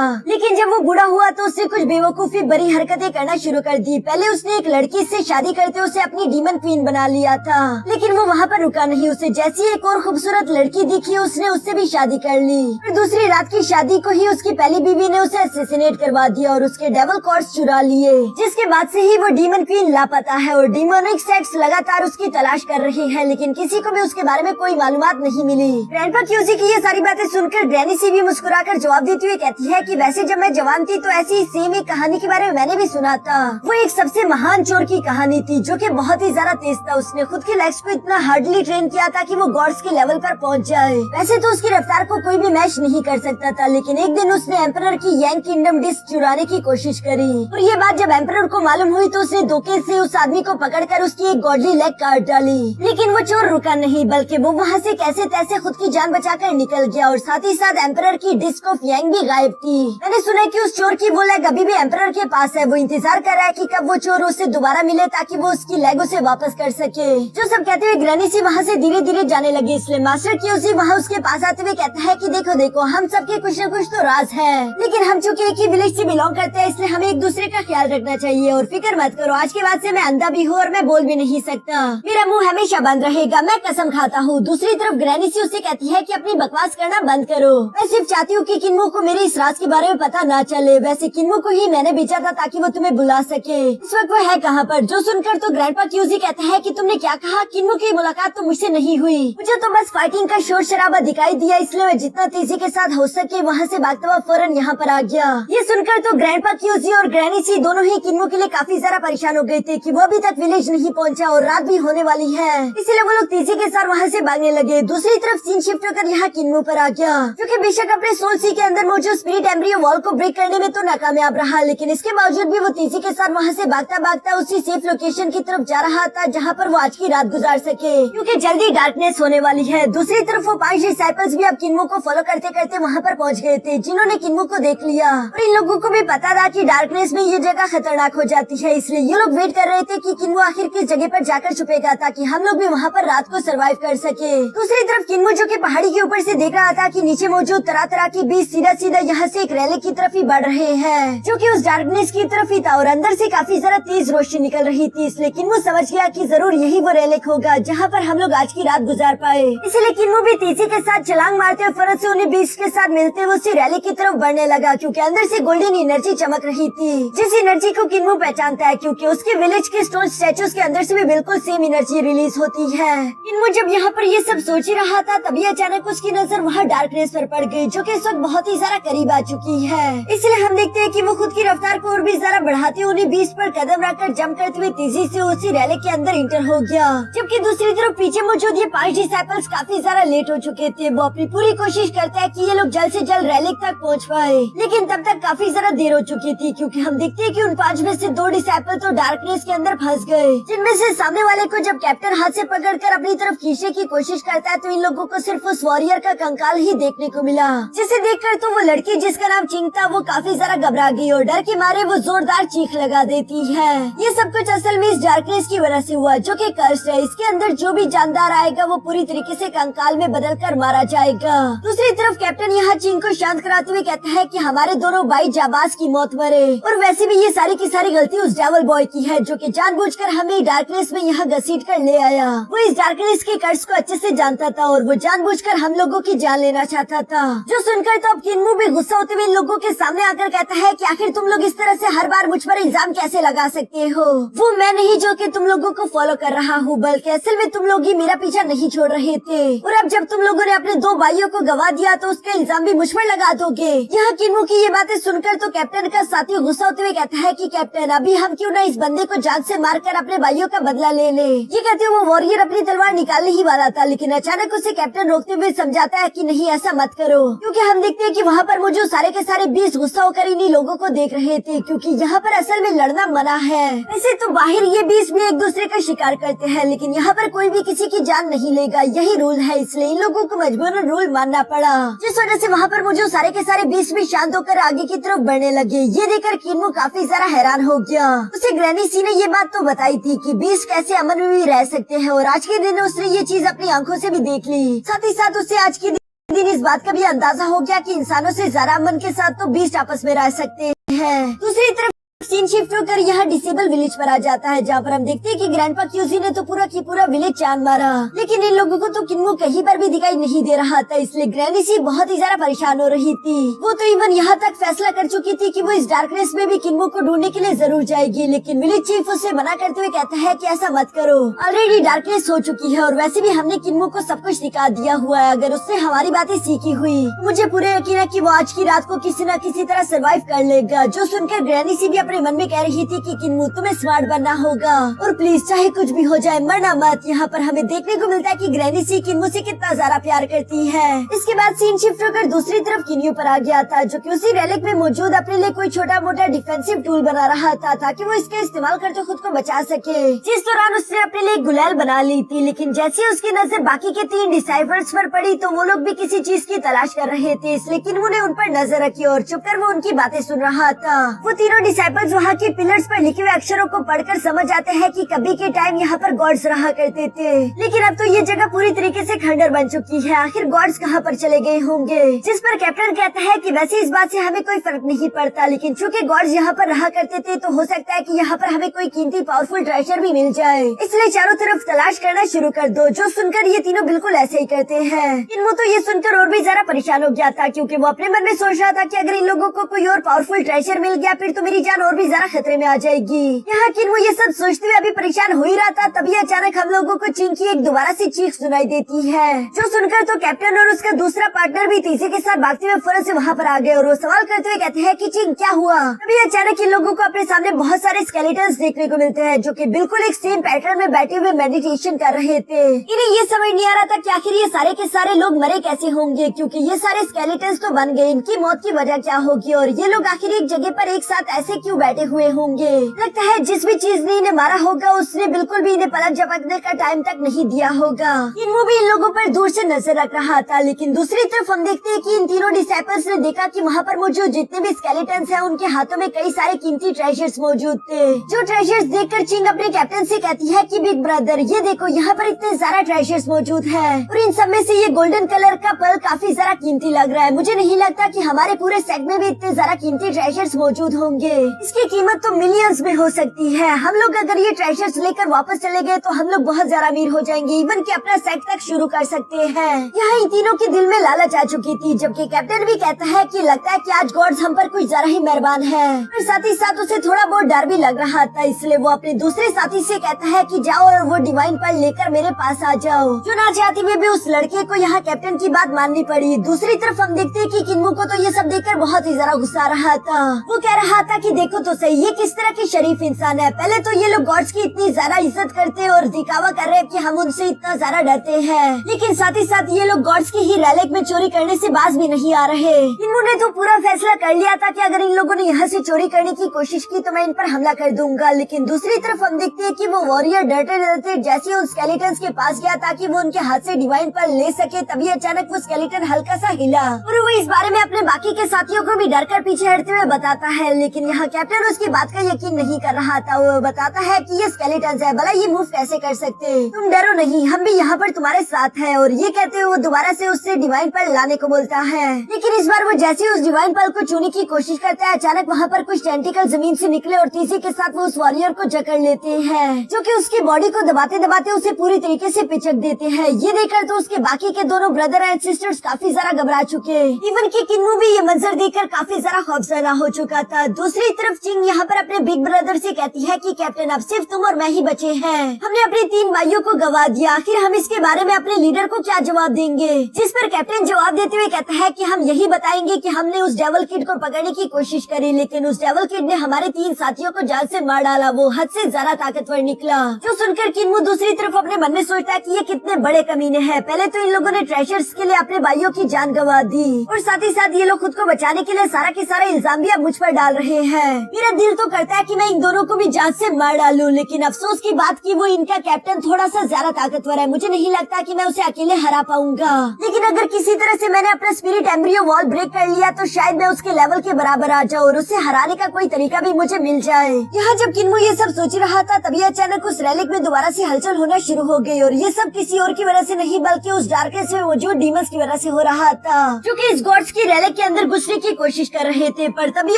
लेकिन जब वो बूढ़ा हुआ तो उसने कुछ बेवकूफी बड़ी हरकतें करना शुरू कर दी। पहले उसने एक लड़की से शादी करते उसे अपनी डीमन क्वीन बना लिया था, लेकिन वो वहाँ पर रुका नहीं। उसे जैसी एक और खूबसूरत लड़की दिखी उसने उससे भी शादी कर ली। फिर दूसरी रात की शादी को ही उसकी पहली बीवी ने उसे असैसिनेट करवा दिया और उसके डेविल कॉर्ड्स चुरा लिए, जिसके बाद से ही वो डीमन क्वीन लापता है और डीमोनिक सेक्स लगातार उसकी तलाश कर रही है, लेकिन किसी को भी उसके बारे में कोई मालूमात नहीं मिली। ग्रैंडपा क्यूजी की ये सारी बातें सुनकर ग्रैनी सी भी मुस्कुराकर जवाब देती हुई कहती है कि वैसे जब मैं जवान थी तो ऐसी सेम एक कहानी के बारे में मैंने भी सुना था। वो एक सबसे महान चोर की कहानी थी जो कि बहुत ही ज्यादा तेज था। उसने खुद के लेग्स को इतना हार्डली ट्रेन किया था कि वो गॉड्स के लेवल पर पहुंच जाए। वैसे तो उसकी रफ्तार को कोई भी मैच नहीं कर सकता था, लेकिन एक दिन उसने एम्परर की यांग किंगडम डिस्क चुराने की कोशिश करी और ये बात जब एम्परर को मालूम हुई तो उसने धोखे से उस आदमी को पकड़कर उसकी एक गॉडली लेग काट डाली। लेकिन वो चोर रुका नहीं, बल्कि वो वहाँ से कैसे तैसे खुद की जान बचाकर निकल गया और साथ ही साथ एम्परर की डिस्क ऑफ यांग भी गायब थी। मैंने सुना कि उस चोर की वो लेग अभी भी एम्परर के पास है। वो इंतजार कर रहा है कि कब वो चोर उससे दोबारा मिले ताकि वो उसकी लेग उसे वापस कर सके। जो सब कहते हुए ग्रैनी सी वहाँ से धीरे धीरे जाने लगी, इसलिए मास्टर क्यूजी वहाँ उसके पास आते हुए कहता है कि देखो देखो, हम सबके कुछ न कुछ तो राज है, लेकिन हम चूंकि एक ही विलेज से बिलोंग करते हैं इसलिए हमें एक दूसरे का ख्याल रखना चाहिए। और फिक्र मत करो, आज के बाद से मैं अंधा भी हूँ और मैं बोल भी नहीं सकता, मेरा मुंह हमेशा बंद रहेगा, मैं कसम खाता हूँ। दूसरी तरफ ग्रैनी सी उसे कहती है कि अपनी बकवास करना बंद करो, मैं सिर्फ चाहती हूँ कि किन्मो को मेरे इस राज के बारे में पता ना चले। वैसे किन्मो को ही मैंने भेजा था ताकि वो तुम्हें बुला सके। इस वक्त वो है कहाँ पर? जो सुनकर तो ग्रैंडपा क्यूजी कहता है कि तुमने क्या कहा? किन्मो की मुलाकात तो मुझसे नहीं हुई, मुझे तो बस फाइटिंग का शोर शराबा दिखाई दिया, इसलिए मैं जितना तेजी के साथ हो सके वहाँ से भागता हुआ फौरन यहाँ पर आ गया। ये सुनकर तो ग्रैंडपा क्यूजी और ग्रैनी सी दोनों ही किन्मो के लिए काफी ज्यादा परेशान हो गए थे कि वो अभी तक विलेज नहीं पहुँचा और रात भी होने वाली है, इसलिए वो लोग तेजी के साथ वहाँ से भागने लगे। दूसरी तरफ सीन शिफ्ट होकर यहाँ किन्मो पर आ गया, क्योंकि बेशक अपने सोल सी के अंदर मौजूद स्पिरिट एम्ब्रियो वॉल को ब्रेक करने में तो नाकामयाब रहा, लेकिन इसके बावजूद भी वो तेजी के साथ वहाँ से भागता भागता उसी सेफ लोकेशन की तरफ जा रहा था जहाँ पर वो आज की रात गुजार सके, क्योंकि जल्दी डार्कनेस होने वाली है। दूसरी तरफ वो 5 डिसाइपल्स भी अब किन्मो को फॉलो करते करते वहाँ पर पहुँच गए थे, जिन्होंने किन्मो को देख लिया और इन लोगों को भी पता था कि डार्कनेस में ये जगह खतरनाक हो जाती है, इसलिए ये लोग वेट कर रहे थे कि किन्मो आखिर किस जगह पर जाकर छुपेगा ताकि हम लोग भी वहाँ पर रात को सरवाइव कर सके। दूसरी तरफ किन्मो जो कि पहाड़ी के ऊपर से देख रहा था कि नीचे मौजूद तरह तरह की बीज सीधा सीधा यहाँ से एक रैली की तरफ ही बढ़ रहे हैं, जो कि उस डार्कनेस की तरफ ही था और अंदर से काफी ज्यादा तेज रोशनी निकल रही थी, इसलिए किन्मो समझ गया कि जरूर यही वो रेलिक होगा जहाँ पर हम लोग आज की रात गुजार पाए। इसलिए किन्मो भी तेजी के साथ छलांग मारते हुए फरत से उन्हें बीज के साथ मिलते हुए उसी रैली की तरफ बढ़ने लगा, क्योंकि अंदर से गोल्डन एनर्जी चमक रही थी, जिस एनर्जी को किन्मो पहचानता है क्योंकि उसके विलेज के स्टोन स्टैचूज के अंदर से भी बिल्कुल सेम एनर्जी रिलीज होती है। किन्मो जब यहाँ पर ये सब सोच ही रहा था तभी अचानक उसकी नजर वहाँ डार्कनेस पर पड़ गई, जो कि इस वक्त बहुत ही ज्यादा करीब आ चुकी है। इसलिए हम देखते हैं कि वो खुद की रफ्तार को और भी ज्यादा बढ़ाते हुए उन्हें बीच पर कदम रखकर जंप करते हुए तेजी से उसी रैली के अंदर इंटर हो गया, जबकि दूसरी तरफ पीछे मौजूद ये 5 डिसाइपल्स काफी ज्यादा लेट हो चुके थे। वो अपनी पूरी कोशिश करते हैं कि ये लोग जल्द से जल्द रैली तक पहुँच पाए, लेकिन तब तक काफी ज्यादा देर हो चुकी थी, क्योंकि हम देखते हैं कि उन 5 में से 2 डिसाइपल तो डार्कनेस के अंदर फंस गए, जिनमें से सामने वाले को जब कैप्टन हाथ से पकड़कर अपनी तरफ खींचने की कोशिश करता है तो इन लोगों को सिर्फ उस वॉरियर का कंकाल ही देखने को मिला, जिसे देखकर तो वो लड़की जिसका नाम चिंग था वो काफी ज्यादा घबरा गई और डर के मारे वो जोरदार चीख लगा देती है। ये सब कुछ असल में इस डार्कनेस की वजह से हुआ, जो कि कर्स है। इसके अंदर जो भी जानदार आएगा वो पूरी तरीके से कंकाल में बदलकर मारा जाएगा। दूसरी तरफ कैप्टन यहाँ चिंग को शांत कराते हुए कहता है कि हमारे दोनों भाई जाबाज की मौत मरे, और वैसे भी ये सारी की सारी गलती उस डेविल बॉय की है जो कि जानबूझकर हमें डार्कनेस में यहाँ घसीट कर ले आया। वो इस डार्कनेस के कर्स को अच्छे से जानता था और वो जानबूझकर हम लोगों की जान लेना चाहता था। जो सुनकर तो अब किन्मो भी गुस्सा होते हुए इन लोगों के सामने आकर कहता है कि आखिर तुम लोग इस तरह से हर बार मुझ पर इल्जाम कैसे लगा सकते हो? वो मैं नहीं जो कि तुम लोगों को फॉलो कर रहा हूँ, बल्कि असल में तुम लोग ही मेरा पीछा नहीं छोड़ रहे थे, और अब जब तुम लोगों ने अपने 2 भाइयों को गवा दिया तो उसका इल्जाम भी मुझ पर लगा दोगे। यहाँ किन्मो की ये बातें सुनकर तो कैप्टन का साथी गुस्सा होते हुए कहता है कि कैप्टन अभी हम क्यों ना इस बंदे को जान से मारकर अपने भाइयों का बदला ले ले। ये कहते हुए वो वॉरियर अपनी तलवार निकालने ही वाला था, लेकिन अचानक उसे कैप्टन रोकते हुए समझाता है कि नहीं ऐसा मत करो, क्योंकि हम देखते हैं कि वहाँ पर मौजूद सारे के सारे 20 गुस्सा होकर इन्हीं लोगों को देख रहे थे, क्योंकि यहाँ पर असल में लड़ना मना है। वैसे तो बाहर ये 20 भी एक दूसरे का शिकार करते हैं, लेकिन यहाँ पर कोई भी किसी की जान नहीं लेगा, यही रूल है। इसलिए इन लोगों को मजबूरन रूल मानना पड़ा, जिस वजह से वहाँ पर मौजूद सारे के सारे 20 भी शांत होकर आगे की तरफ बढ़ने लगे। ये देखकर किन्मो काफी ज्यादा हैरान हो गया। उसे ग्रैनी सी ने ये बात तो बताई थी कि 20 कैसे अमन में भी रह सकते हैं, और आज के दिन उसने ये चीज अपनी आंखों से भी देख ली। साथ ही साथ उसे आज के दिन इस बात का भी अंदाजा हो गया कि इंसानों से ज्यादा अमन के साथ तो 20 आपस में रह सकते हैं। दूसरी तरफ सीन शिफ्ट होकर यहाँ डिसेबल विलेज पर आ जाता है, जहाँ पर हम देखते हैं कि ग्रैंडपा क्यूजी ने तो पूरा की पूरा विलेज चांद मारा, लेकिन इन लोगों को तो किन्मो कहीं पर भी दिखाई नहीं दे रहा था। इसलिए ग्रैनी सी बहुत ही ज्यादा परेशान हो रही थी। वो तो इवन यहाँ तक फैसला कर चुकी थी कि वो इस डार्कनेस में भी किन्मो को ढूंढने के लिए जरूर जाएगी, लेकिन विलेज चीफ उसे मना करते हुए कहता है कि ऐसा मत करो, ऑलरेडी डार्कनेस हो चुकी है, और वैसे भी हमने किन्मो को सब कुछ सिखा दिया हुआ है। अगर उसने हमारी बातें सीखी हुई, मुझे पूरे यकीन है कि वो आज की रात को किसी न किसी तरह सर्वाइव कर लेगा। जो सुनकर ग्रैनी सी भी अपने मन में कह रही थी कि किन्मो तुम्हें स्मार्ट बनना होगा, और प्लीज चाहे कुछ भी हो जाए मरना मत। यहाँ पर हमें देखने को मिलता है कि ग्रैनी सी किन्मो से कितना ज्यादा प्यार करती है। इसके बाद सीन शिफ्ट होकर दूसरी तरफ किन्यू पर आ गया था, जो कि उसी रेलिक में मौजूद अपने लिए कोई छोटा मोटा डिफेंसिव टूल बना रहा था, ताकि वो इसका इस्तेमाल करते खुद को बचा सके। जिस दौरान उसने अपने लिए गुलाल बना ली थी, लेकिन जैसे उसकी नजर बाकी के 3 डिसाइफर्स पर पड़ी तो वो लोग भी किसी चीज की तलाश कर रहे थे। इसलिए किन्मो ने उन पर नजर रखी और चुपकर वो उनकी बातें सुन रहा था। वो तीनों डिसाइपल्स वहाँ के पिलर्स पर लिखे हुए अक्षरों को पढ़कर समझ आते हैं कि कभी के टाइम यहाँ पर गॉड्स रहा करते थे, लेकिन अब तो ये जगह पूरी तरीके से खंडर बन चुकी है। आखिर गॉड्स कहाँ पर चले गए होंगे? जिस पर कैप्टन कहता है कि वैसे इस बात से हमें कोई फर्क नहीं पड़ता, लेकिन चूंकि गॉड्स यहाँ पर रहा करते थे तो हो सकता है कि यहाँ पर हमें कोई कीमती पावरफुल ट्रेजर भी मिल जाए, इसलिए चारों तरफ तलाश करना शुरू कर दो। जो सुनकर ये तीनों बिल्कुल ऐसे ही करते हैं। किन्मो तो ये सुनकर और भी ज्यादा परेशान हो गया था, क्योंकि वो अपने मन में सोच रहा था कि अगर इन लोगों को कोई और पावरफुल ट्रेजर मिल गया फिर तो मेरी जान और भी ज्यादा खतरे में आ जाएगी। यहाँ किन्मो ये सब सोचते हुए अभी परेशान हो ही रहा था, तभी अचानक हम लोगों को चिंग की एक दोबारा से चीख सुनाई देती है, जो सुनकर तो कैप्टन और उसका दूसरा पार्टनर भी तेजी के साथ भागते हुए फौरन से वहाँ पर आ गए, और वो सवाल करते हुए कहते हैं कि चिंग क्या हुआ? तभी अचानक इन लोगों को अपने सामने बहुत सारे स्केलेटन्स देखने को मिलते हैं, जो कि बिल्कुल एक सेम पैटर्न में बैठे हुए मेडिटेशन कर रहे थे। इन्हें ये समझ नहीं आ रहा था कि आखिर ये सारे के सारे लोग मरे कैसे होंगे, क्योंकि ये सारे स्केलेटन्स तो बन गए, इनकी मौत की वजह क्या होगी, और ये लोग आखिर एक जगह पर एक साथ ऐसे क्यों बैठे हुए होंगे? लगता है जिस भी चीज ने इन्हें मारा होगा उसने बिल्कुल भी इन्हें पलक झपकने का टाइम तक नहीं दिया होगा। किन्मो भी इन लोगों पर दूर से नजर रख रहा था, लेकिन दूसरी तरफ हम देखते हैं कि इन तीनों डिसाइपल्स ने देखा कि वहाँ पर मौजूद जितने भी स्केलेटन्स हैं उनके हाथों में कई सारे कीमती ट्रेजर्स मौजूद थे। जो ट्रेजर्स देखकर चिंग अपने कैप्टन से कहती है कि बिग ब्रदर ये देखो यहाँ पर इतने सारे ट्रेजर्स मौजूद है, और इन सब में से ये गोल्डन कलर का पर्ल काफी ज्यादा कीमती लग रहा है। मुझे नहीं लगता कि हमारे पूरे सेट में भी इतने ज्यादा कीमती ट्रेजर्स मौजूद होंगे, इसकी कीमत तो मिलियंस में हो सकती है। हम लोग अगर ये ट्रेजर्स लेकर वापस चले गए तो हम लोग बहुत ज्यादा अमीर हो जाएंगे, इवन कि अपना सेट तक शुरू कर सकते हैं। यहाँ इन तीनों के दिल में लालच आ चुकी थी, जबकि कैप्टन भी कहता है कि लगता है कि आज गॉड्स हम पर कुछ ज्यादा ही मेहरबान है, और साथ ही साथ उसे थोड़ा बहुत डर भी लग रहा था। इसलिए वो अपने दूसरे साथी से कहता है कि जाओ और वो डिवाइन पर्ल लेकर मेरे पास आ जाओ, जो ना चाहते हुए भी उस लड़के को यहाँ कैप्टन की बात माननी पड़ी। दूसरी तरफ हम देखते हैं कि किन्मो को तो ये सब देखकर बहुत ही ज्यादा गुस्सा आ रहा था। वो कह रहा था कि देखो तो सही ये किस तरह की शरीफ इंसान है। पहले तो ये लोग गॉड्स की इतनी ज्यादा इज्जत करते हैं और दिखावा कर रहे हैं कि हम उनसे इतना ज्यादा डरते हैं, लेकिन साथ ही साथ ये लोग गॉड्स की ही रेलिक में चोरी करने से बाज भी नहीं आ रहे। इन्होंने तो पूरा फैसला कर लिया था कि अगर इन लोगों ने यहाँ से चोरी करने की कोशिश की तो मैं इन पर हमला कर दूंगा, लेकिन दूसरी तरफ हम देखते हैं कि वो वॉरियर डरते डरते जैसे उन स्केलेटन्स के पास गया ताकि वो उनके हाथ से डिवाइन पर्ल ले सके, तभी अचानक वो स्केलेटन हल्का सा हिला, और वो इस बारे में अपने बाकी के साथियों को भी डरकर पीछे हटते हुए बताता है। लेकिन यहाँ कैप्टन उसकी बात का यकीन नहीं कर रहा था। वो बताता है कि ये स्केलेटन्स है, भला ये मूव कैसे कर सकते? तुम डरो नहीं, हम भी यहाँ पर तुम्हारे साथ हैं। और ये कहते हुए वो दोबारा से उससे डिवाइन पर्ल लाने को बोलता है, लेकिन इस बार वो जैसे ही उस डिवाइन पर्ल को छूने की कोशिश करता है अचानक वहाँ पर कुछ टेंटिकल जमीन से निकले और तेजी के साथ वो उस वॉरियर को जकड़ लेते हैं, जो कि उसकी बॉडी को दबाते दबाते उसे पूरी तरीके से पिचक देते हैं। ये देखकर तो उसके बाकी के दोनों ब्रदर एंड सिस्टर्स काफी ज्यादा घबरा चुके, इवन कि किन्मो भी ये मंजर देखकर काफी ज्यादा खौफजदा हो चुका था। दूसरी तरफ चिंग यहाँ पर अपने बिग ब्रदर से कहती है कि कैप्टन अब सिर्फ तुम और मैं ही बचे हैं, हमने अपने 3 भाइयों को गवा दिया, आखिर हम इसके बारे में अपने लीडर को क्या जवाब देंगे? जिस पर कैप्टन जवाब देते हुए कहता है कि हम यही बताएंगे कि हमने उस डेविल किड को पकड़ने की कोशिश करी, लेकिन उस डेविल किड ने हमारे 3 साथियों को जान से मार डाला, वो हद से ज्यादा ताकतवर निकला। जो सुनकर किन्मो दूसरी तरफ अपने मन में सोचता है कि ये कितने बड़े कमीने हैं। पहले तो इन लोगों ने ट्रेजर्स के लिए अपने भाइयों की जान गंवा दी, और साथ ही साथ ये लोग खुद को बचाने के लिए सारा के सारा इल्जाम भी अब मुझ पर डाल रहे हैं। मेरा दिल तो करता है कि मैं इन दोनों को भी जान से मार डालूं, लेकिन अफसोस की बात की वो इनका कैप्टन थोड़ा सा ज्यादा ताकतवर है। मुझे नहीं लगता कि मैं उसे अकेले हरा पाऊंगा, लेकिन अगर किसी तरह से मैंने अपना स्पिरिट एम्ब्रियो वॉल ब्रेक कर लिया तो शायद मैं उसके लेवल के बराबर आ जाऊं और उसे हराने का कोई तरीका भी मुझे मिल जाए। यहाँ जब किन्मो ये सब सोच रहा था तभी अचानक उस रेलिक में दोबारा से हलचल होना शुरू हो गई, और ये सब किसी और की वजह से नहीं बल्कि उस डार्कनेस में मौजूद डीमंस की वजह से हो रहा था, जो कि इस गॉड्स की रेलिक के अंदर घुसने की कोशिश कर रहे थे। पर तभी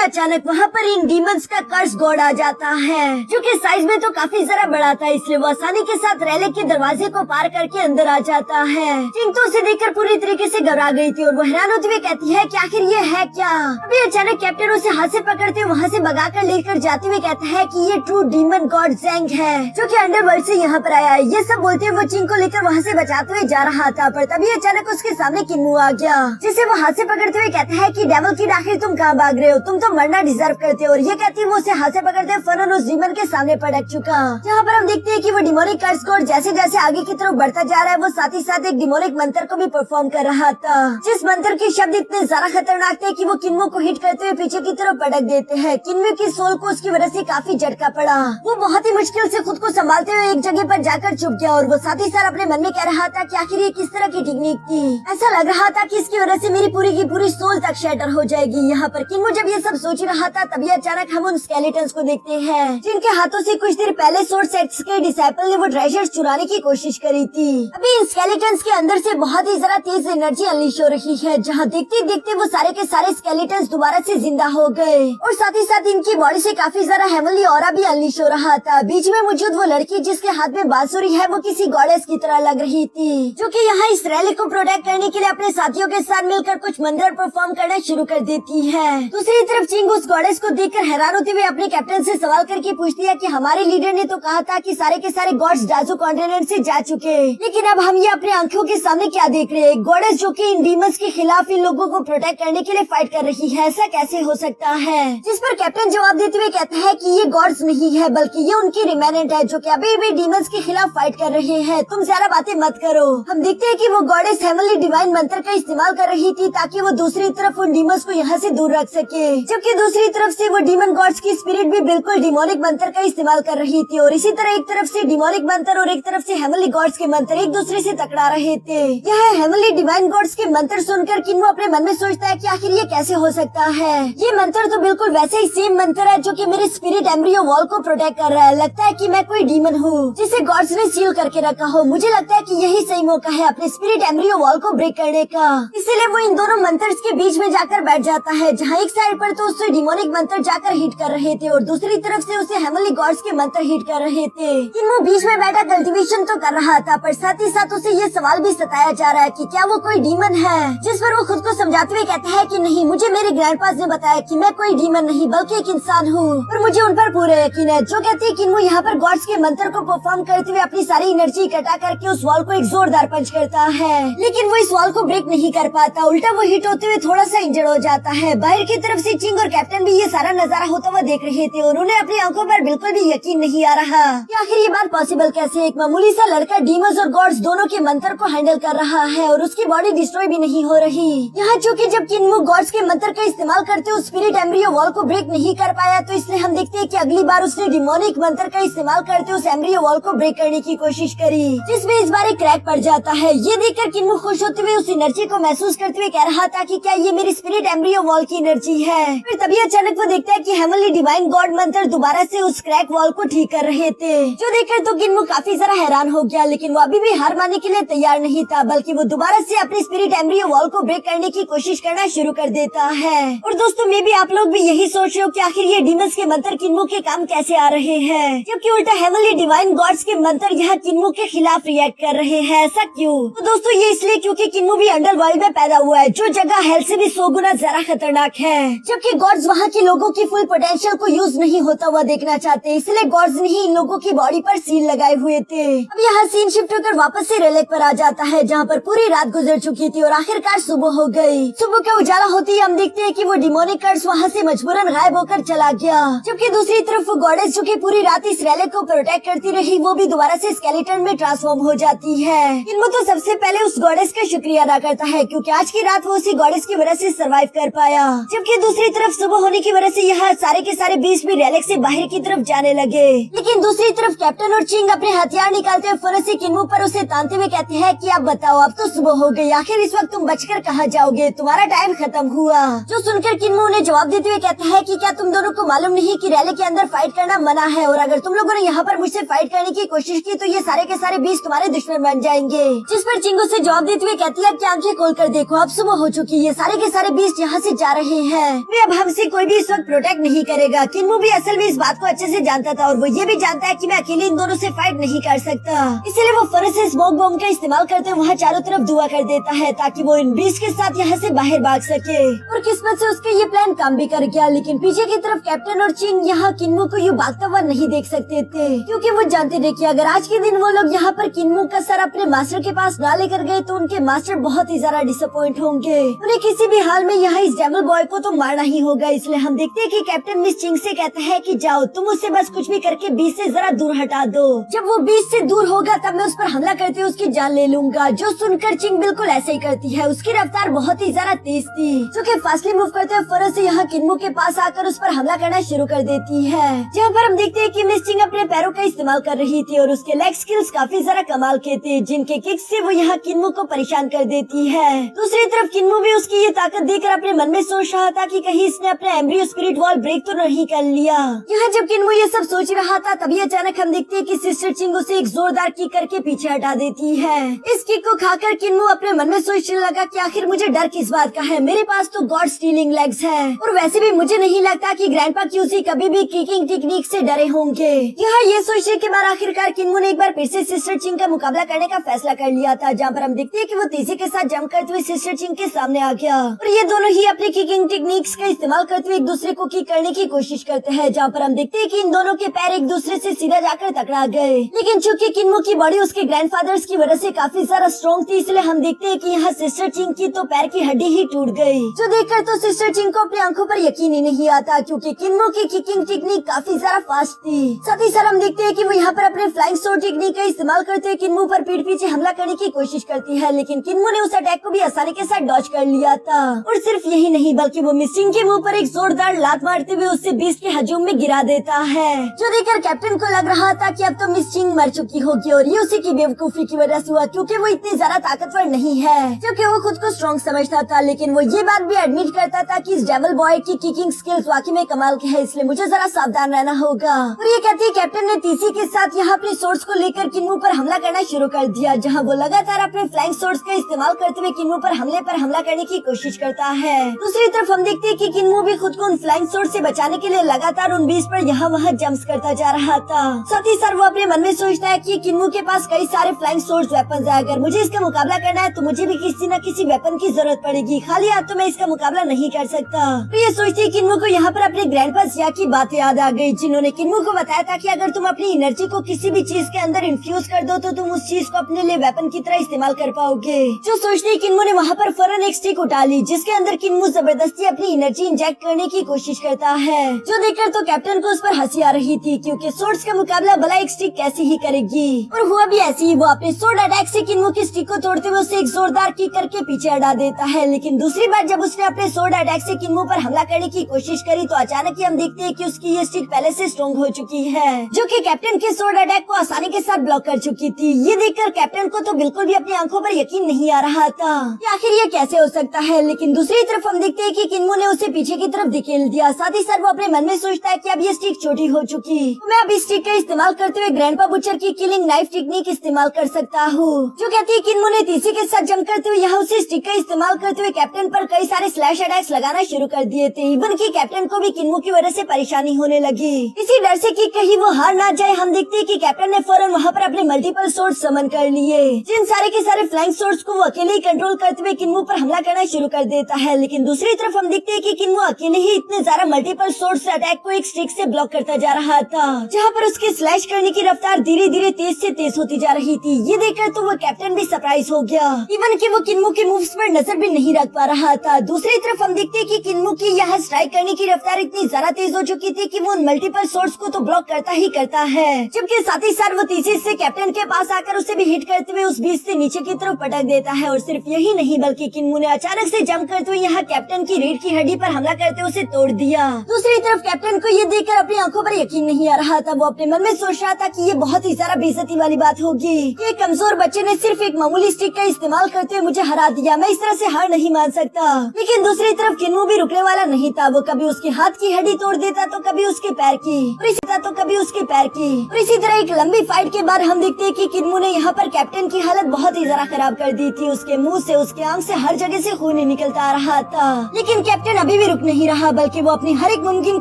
अचानक वहाँ पर इन डीमंस का कर्स गॉड आ जाता है, जो कि साइज में तो काफी जरा बड़ा था, इसलिए वो आसानी के साथ रेलिक के दरवाजे को पार करके अंदर आ जाता है। जिंग तो उसे देखकर पूरी तरीके से घबरा गई थी और वो हैरान होते हुए कहती है कि आखिर ये है क्या। अभी अचानक कैप्टन उसे हाथ से पकड़ते वहाँ से भगा कर लेकर जाते हुए कहता है कि ये ट्रू डीमन गॉड ज़ेंग है, जो कि अंडरवर्ल्ड से यहाँ पर आया है। ये सब बोलते हुए वो चिंग को लेकर वहाँ से बचाते हुए जा रहा था, पर तभी अचानक उसके सामने किन्मो आ गया, जिसे वो हाथ से पकड़ते हुए कहता है कि डेविल किड आखिर तुम कहाँ भाग रहे हो, तुम तो मरना डिजर्व करते हो। और ये कहती है वो उसे हाथ से पकड़ते हुए फौरन उस डीमन के सामने पटक चुका। यहाँ पर हम देखते हैं कि वो डिमोनिक कर्स गॉड जैसे जैसे आगे की तरफ बढ़ता जा रहा है वो साथ ही साथ एक डिमोनिक मंत्र को भी परफॉर्म कर रहा था, जिस मंत्र के शब्द इतने ज्यादा खतरनाक थे कि वो किन्मो को हिट करते हुए पीछे की तरफ पटक देते हैं। किन्मो की सोल को उसकी वजह से काफी झटका पड़ा। वो बहुत ही मुश्किल से खुद को संभालते हुए एक जगह पर जाकर चुप गया और वो साथ ही साथ अपने मन में कह रहा था कि आखिर ये किस तरह की टेक्निक थी। ऐसा लग रहा था कि इसकी वजह से मेरी पूरी की पूरी सोल तक शैटर हो जाएगी। यहाँ पर किन्मो जब ये सब सोच रहा था तभी अचानक हम उन स्केलेटन्स को देखते हैं, जिनके हाथों से कुछ देर पहले सोर्स सेक्ट्स के डिसाइपल ने वो ट्रेजर्स चुराने की कोशिश करी थी। अभी इन स्केलेटन्स के अंदर से बहुत ही जरा तेज एनर्जी अनलीश हो रही है, जहाँ देखते देखते वो सारे के सारे स्केलेटन्स दोबारा से जिंदा हो गए और साथ ही साथ इनकी बॉडी से काफी ज्यादा हेवनली ऑरा भी अनलीश हो रहा था। बीच में मौजूद वो लड़की जिसके हाथ में बांसुरी है वो किसी गॉडेस की तरह लग रही थी, जो कि यहाँ इस रैली को प्रोटेक्ट करने के लिए अपने साथियों के साथ मिलकर कुछ मंत्र परफॉर्म करना शुरू कर देती है। दूसरी तरफ चिंग उस गॉडेस को देखकर हैरान होते हुए अपने कैप्टन से सवाल करके पूछती है कि हमारे लीडर ने तो कहा था कि सारे के सारे गॉड्स डाजू कॉन्टिनेंट से जा चुके, लेकिन अब हम ये अपने आंखों के सामने क्या देख रहे हैं, गॉडेस जो कि इन डीमंस के खिलाफ इन लोगों को प्रोटेक्ट करने के लिए फाइट कर रही है, ऐसा कैसे हो सकता है। जिस पर कैप्टन जवाब देते हुए कहता है कि ये गॉड्स नहीं है बल्कि ये उनकी रिमेनेंट है जो कि अभी भी डीमंस के खिलाफ फाइट कर रहे हैं, तुम ज्यादा बातें मत करो। हम देखते हैं कि वो गॉडेस हेवनली डिवाइन मंत्र का इस्तेमाल कर रही थी ताकि वो दूसरी तरफ उन डीमंस को यहाँ से दूर रख सके, जबकि दूसरी तरफ से वो डीमन गॉड्स की स्पिरिट भी बिल्कुल डिमोनिक मंत्र का इस्तेमाल कर रही थी और इसी तरह एक तरफ से डिमोनिक मंत्र और एक तरफ से हेवनली गॉड्स के मंत्र एक दूसरे से टकरा रहे थे। यह हेवनली डिवाइन गॉड्स के मंत्र सुनकर किन्मो अपने मन में सोचता है कि आखिर ये कैसे हो सकता है। ये मंत्र तो बिल्कुल वैसे ही सेम मंत्र है जो कि मेरे स्पिरिट एम्ब्रियो वॉल को प्रोटेक्ट कर रहा है। लगता है कि मैं कोई डीमन हूँ जिसे गॉड्स ने सील करके रखा हो। मुझे लगता है कि यही सही मौका है अपने स्पिरिट एम्ब्रियो वॉल को ब्रेक करने का। इसीलिए वो इन दोनों मंत्र्स के बीच में जाकर बैठ जाता है, जहाँ एक साइड पर तो उससे डिमोनिक मंत्र जाकर हिट कर रहे थे और दूसरी तरफ से उसे हेवनली गॉड्स के मंत्र हिट कर रहे थे। किन्मो बीच में बैठा कल्टीवेशन तो कर रहा था, पर साथ ही साथ उसे ये सवाल भी सताया जा रहा है कि क्या वो कोई डीमन है, जिस पर वो खुद को समझाते हुए कहता है कि नहीं, मुझे मेरे ग्रैंडपास ने बताया कि मैं कोई डीमन नहीं बल्कि एक इंसान हूँ और मुझे उन पर पूरा यकीन है। जो कहते हैं किन्मो यहाँ पर गॉड्स के मंत्र को परफॉर्म करते हुए अपनी सारी एनर्जी इकट्ठा करके उस वॉल को एक जोरदार पंच करता है, लेकिन वो इस वॉल को ब्रेक नहीं कर पाता, उल्टा वो हिट होते हुए थोड़ा सा इंजर्ड हो जाता है। बाहर की तरफ से चिंग और कैप्टन भी ये सारा नजारा होता हुआ देख रहे थे और उन्हें अपनी आंखों पर बिल्कुल भी यकीन नहीं आ रहा कि आखिर ये बात पॉसिबल कैसे। एक मामूली सा लड़का डीमंस और गॉड्स दोनों के मंत्र को हैंडल कर रहा है और उसकी बॉडी डिस्ट्रॉय भी नहीं हो रही। यहाँ चूँकि जब किन्मो गॉड्स के मंत्र का इस्तेमाल करते हुए स्पिरिट एम्ब्रियो वॉल को ब्रेक नहीं कर पाया, तो इसलिए हम देखते हैं कि अगली बार उसने डिमोनिक मंत्र का इस्तेमाल करते उस एम्ब्रियो वॉल को ब्रेक करने की कोशिश करी, जिसमें इस बार एक क्रैक पड़ जाता है। ये देखकर किन्मो खुश होते हुए उस एनर्जी को महसूस करते हुए कह रहा था कि क्या ये मेरी स्पिरिट एम्ब्रियो वॉल की एनर्जी है। फिर तभी अचानक वो देखता है कि हेवनली डिवाइन गॉड मंत्र दोबारा से उस क्रैक वॉल को ठीक कर रहे थे, जो देखकर तो किन्मो काफी जरा हैरान हो गया, लेकिन वो अभी भी हार मानने के लिए तैयार नहीं था, बल्कि वो दोबारा से अपनी स्पिरिट एम्ब्रियो वॉल को ब्रेक करने की कोशिश करना शुरू कर देता है। और दोस्तों, मे भी आप लोग भी यही सोच रहे हो कि आखिर ये डीमंस के मंत्र किन्मो के काम कैसे आ रहे हैं, जबकि उल्टा हेवनली डिवाइन गॉड्स के मंत्र यहाँ किन्मो के खिलाफ रिएक्ट कर रहे हैं। ऐसा क्यों? तो दोस्तों, ये इसलिए क्योंकि किन्मो भी अंडरवर्ल्ड में पैदा हुआ है, जो जगह हेल से भी 100 गुना ज्यादा खतरनाक है, जबकि गॉड्स वहाँ के लोगों की फुल पोटेंशियल को यूज नहीं होता हुआ देखना चाहते, इसलिए गॉड्स ने ही इन लोगों की बॉडी पर सील लगाए हुए थे। अब यहाँ सीन शिफ्ट होकर वापस से रेलिक पर आ जाता है, जहाँ पर पूरी रात गुजर चुकी थी और आखिरकार सुबह हो गई। सुबह का उजाला होते ही हम देखते हैं कि वो डिमोनिक कर्स वहाँ से मजबूरन गायब होकर चला गया, जबकि दूसरी तरफ वो गॉडेस जो कि पूरी रात इस रेलिक को प्रोटेक्ट करती रही, वो भी दोबारा से स्केलेटन में ट्रांसफॉर्म हो जाती है। किन्मो तो सबसे पहले उस गॉडेस का शुक्रिया अदा करता है, क्योंकि आज की रात वो उसी गॉडेस की वजह से सरवाइव कर पाया। जबकि दूसरी तरफ सुबह होने की वजह से यहाँ सारे के सारे बीस्ट भी रेलिक से बाहर की तरफ जाने लगे। लेकिन दूसरी तरफ कैप्टन और चिंग अपने हथियार निकालते हुए फौरन से किन्मू पर उसे तानते हुए कहते हैं कि आप बताओ, अब तो सुबह हो गई, आखिर इस वक्त तुम बचकर कहाँ जाओगे, तुम्हारा टाइम खत्म हुआ। जो सुनकर किन्मू उन्हें जवाब देते हुए कहता है कि क्या तुम दोनों को मालूम नहीं कि रैली के अंदर फाइट करना मना है, और अगर तुम लोगों ने यहाँ पर मुझसे फाइट करने की कोशिश की तो ये सारे के सारे बीस्ट तुम्हारे दुश्मन बन जाएंगे। जिस पर चिंग उसे जवाब देते हुए कहती है कि आंखें खोलकर देखो, अब सुबह हो चुकी, ये सारे के सारे बीस्ट यहाँ से जा रहे हैं, वे अब हमसे कोई भी इस वक्त प्रोटेक्ट नहीं करेगा। किन्मू भी असल में इस बात को अच्छे से जानता था और वो ये भी जानता है कि मैं अकेले इन दोनों से फाइट नहीं कर सकता, इसलिए वो फौरन से स्मोक बॉम्ब का इस्तेमाल करते हुए वहाँ चारों तरफ धुआं कर देता है ताकि वो इन बीस्ट के साथ यहाँ से बाहर भाग सके। और किस्मत से उसके ये प्लान काम भी कर गया। लेकिन पीछे की तरफ कैप्टन और चिंग यहाँ किन्मू को यूँ भागता हुआ नहीं देख सकते थे, क्योंकि वो जानते थे कि अगर आज के दिन वो लोग यहाँ पर किन्मू का सर अपने मास्टर के पास ना लेकर गए तो उनके मास्टर बहुत ही ज्यादा डिसअपॉइंट होंगे। उन्हें किसी भी हाल में यहाँ इस डेविल बॉय को तो मारना ही होगा। इसलिए हम देखते हैं कि कैप्टन मिस चिंग से कहता है कि जाओ, तुम उससे बस कुछ भी करके बीच से जरा दूर हटा दो, जब वो बीच से दूर होगा तब मैं उस पर हमला करते हुए उसकी जान ले लूंगा। जो सुनकर चिंग बिल्कुल ऐसे ही करती है। उसकी रफ्तार बहुत ही ज्यादा तेज थी, जो कि फास्टली मूव करते हुए फौरन से यहाँ किन्मू के पास आकर उस पर हमला करना शुरू कर देती है। जहाँ पर हम देखते हैं कि मिस चिंग अपने पैरों का इस्तेमाल कर रही थी और उसके लेग स्किल्स काफी ज्यादा कमाल के थे, जिनके किक से वो यहाँ किन्मू को परेशान कर देती है। दूसरी तरफ किन्मू भी उसकी ये ताकत देखकर अपने मन में सोच रहा था कि कहीं इसने अपना एम्ब्रियो स्पिरिट वॉल ब्रेक तो नहीं कर लिया। यहाँ जब किन्मू ये सब सोच रहा था तभी अचानक हम देखते हैं कि सिस्टर चिंग उसे एक जोरदार किक करके पीछे हटा देती है। इस किक को खाकर किन्मू अपने मन में सोचने लगा कि आखिर मुझे डर किस बात का है, मेरे पास तो गॉड स्टीलिंग लेग्स है, और वैसे भी मुझे नहीं लगता कि ग्रैंडपा क्यूसी कभी भी किकिंग टेक्निक से डरे होंगे। यहाँ ये सोचने के बाद आखिरकार किन्मू ने एक बार फिर से सिस्टर चिंग का मुकाबला करने का फैसला कर लिया था, जहाँ पर हम देखते हैं कि वो तेजी के साथ जंप करते हुए सिस्टर चिंग के सामने आ गया और ये दोनों ही अपनी किकिंग टेक्निक्स का इस्तेमाल करते हुए एक दूसरे को किक करने की कोशिश करते हैं, जहाँ पर हम देखते हैं कि इन दोनों के पैर एक दूसरे से सीधा जाकर टकरा गए। लेकिन चूंकि किन्मू की बॉडी उसके ग्रैंडफादर्स की वजह से काफी ज्यादा स्ट्रॉन्ग थी, इसलिए हम देखते हैं कि यहाँ सिस्टर चिंग की तो पैर की हड्डी ही टूट गई, जो देखकर तो सिस्टर चिंग को अपनी आंखों पर यकीन ही नहीं आता, क्योंकि किन्मू की किकिंग टेक्निक काफी ज्यादा फास्ट थी। साथ ही साथ हम देखते हैं कि वो यहाँ पर अपने फ्लाइंग स्वॉर्ड टेक्निक का इस्तेमाल करते हुए किन्मू पर पीठ पीछे हमला करने की कोशिश करती है, लेकिन किन्मू ने उस अटैक को भी आसानी के साथ डॉज कर लिया था। और सिर्फ यही नहीं बल्कि वो मिस चिंग के मुंह पर एक जोरदार लात मारते हुए उससे बीस्ट के हजूम में गिरा देता है, जो देखकर कैप्टन को लग रहा था कि अब तो मिस चिंग मर चुकी होगी और ये उसी की बेवकूफी की वजह से हुआ, क्योंकि वो इतनी ज्यादा ताकतवर नहीं है, जबकि वो खुद को स्ट्रॉन्ग समझता था। लेकिन वो ये बात भी एडमिट करता था कि इस डेविल बॉय की किकिंग स्किल्स वाकई में कमाल के है, इसलिए मुझे जरा सावधान रहना होगा। और ये कहती है कैप्टन ने तीसी के साथ यहाँ अपने सोर्स को लेकर किन्मू पर हमला करना शुरू कर दिया, जहाँ वो लगातार अपने फ्लाइंग सोर्स का इस्तेमाल करते हुए किन्मू पर हमला करने की कोशिश करता है। दूसरी तरफ हम देखते हैं कि किन्मू भी खुद को उन फ्लाइंग सोर्स से बचाने के लिए लगातार उन बीच पर यहाँ वहाँ जंप्स करता जा रहा था। साथ ही साथ वो अपने मन में सोचता है कि किन्मू के पास कई सारे फ्लाइंग सोर्स वेपन्स है, अगर मुझे इसका मुकाबला करना है तो मुझे भी किसी न किसी वेपन की जरूरत पड़ेगी, खाली हाथ तो मैं इसका मुकाबला नहीं कर सकता। तो ये सोचती किन्मू को यहाँ पर अपने ग्रैंडपा जिया की बात याद आ गई, जिन्होंने किन्मू को बताया था कि अगर तुम अपनी एनर्जी को किसी भी चीज के अंदर इन्फ्यूज कर दो तो तुम उस चीज को अपने लिए वेपन की तरह इस्तेमाल कर पाओगे। जो सोचते किन्मू ने वहाँ पर फौरन एक स्टिक उठा ली, जिसके अंदर किन्मू जबरदस्ती अपनी एनर्जी इंजेक्ट करने की कोशिश करता है, जो देखकर तो कैप्टन को उस पर हंसी आ रही थी, क्योंकि सोर्ड्स का मुकाबला भला एक स्टिक कैसे ही करेगी। और हुआ भी ऐसे ही, वो अपने सोर्ड अटैक से किन्मू की स्टिक को तोड़ते हुए उसे एक जोरदार किक करके पीछे हटा देता है। लेकिन दूसरी बार जब उसने अपने सोर्ड अटैक से किन्मू पर हमला करने की कोशिश करी तो अचानक ही हम देखते हैं कि उसकी ये स्टिक पहले से स्ट्रॉन्ग हो चुकी है, जो कि कैप्टन के सोर्ड अटैक को आसानी के साथ ब्लॉक कर चुकी थी। ये देखकर कैप्टन को तो बिल्कुल भी अपनी आंखों पर यकीन नहीं आ रहा था कि आखिर ये कैसे हो सकता है। लेकिन दूसरी तरफ हम देखते हैं कि किन्मू ने उसे पीछे की तरफ धकेल दिया। साथ ही साथ वो अपने मन में सोचता है कि अब ये स्टिक छोटी हो चुकी, मैं अब इस स्टिक का इस्तेमाल करते हुए ग्रैंडपा बुचर की किलिंग नाइफ टेक्निक इस्तेमाल कर सकता हूँ। जो कहती है किन्मू ने तीसी के साथ जंप करते हुए यहाँ उसे स्टिक का इस्तेमाल करते हुए कैप्टन पर कई सारे स्लैश अटैक्स लगाना शुरू कर दिए थे। इवन की कैप्टन को भी किन्मू की वजह से परेशानी होने लगी। इसी डर से कि कहीं वो हार ना जाए, हम देखते हैं कि कैप्टन ने फौरन वहाँ पर अपने मल्टीपल सोर्ड समन कर लिए, जिन सारे के सारे फ्लाइंग सोर्ड्स को वो अकेले ही कंट्रोल करते हुए किन्मू पर हमला करना शुरू कर देता है। लेकिन दूसरी तरफ हम देखते हैं कि किन्मू अकेले ही इतने ज्यादा मल्टीपल सोर्ड्स अटैक को एक स्टिक से ब्लॉक करता जा रहा था, जहाँ पर उसके स्लैश करने की रफ्तार धीरे धीरे तेज से तेज होती जा रही थी। ये देखकर तो वो कैप्टन भी सरप्राइज हो गया, इवन कि वो किन्मू के मूव्स पर नजर भी नहीं रख पा रहा था। दूसरी तरफ हम देखते हैं कि किन्मू की यहाँ स्ट्राइक करने की रफ्तार इतनी ज्यादा तेज हो चुकी थी कि वो उन मल्टीपल सोर्ड्स को तो ब्लॉक करता ही करता है, जबकि साथ ही साथ वो तीसरे से कैप्टन के पास आकर उसे भी हिट करते हुए उस बीच से नीचे की तरफ पटक देता है। और सिर्फ यही नहीं बल्कि कि किन्मू ने अचानक से जंप करते हुए यहाँ कैप्टन की रीढ़ की हड्डी पर हमला करते उसे तोड़ दिया। दूसरी तरफ कैप्टन को ये देखकर अपनी आंखों पर यकीन नहीं आ रहा था। वो अपने मन में सोच रहा था कि ये बहुत ही सारा बेइज्जती वाली बात होगी। एक कमजोर बच्चे ने सिर्फ एक मामूली स्टिक का इस्तेमाल करते हुए मुझे हरा दिया। मैं इस तरह से हार नहीं मान सकता। लेकिन दूसरी तरफ किन्मू भी रुकने वाला नहीं था। वो कभी उसके हाथ की हड्डी तोड़ देता तो कभी उसके पैर की, और इसी तरह तो कभी उसके पैर की। और इसी तरह एक लंबी फाइट के बाद हम देखते हैं कि किन्मू ने यहाँ पर कैप्टन की हालत बहुत ही ज्यादा खराब कर दी थी। उसके मुंह से, उसके आंख से हर जगह से खून निकलता आ रहा था। लेकिन कैप्टन अभी भी रुक नहीं रहा, बल्कि वो अपनी हर एक मुमकिन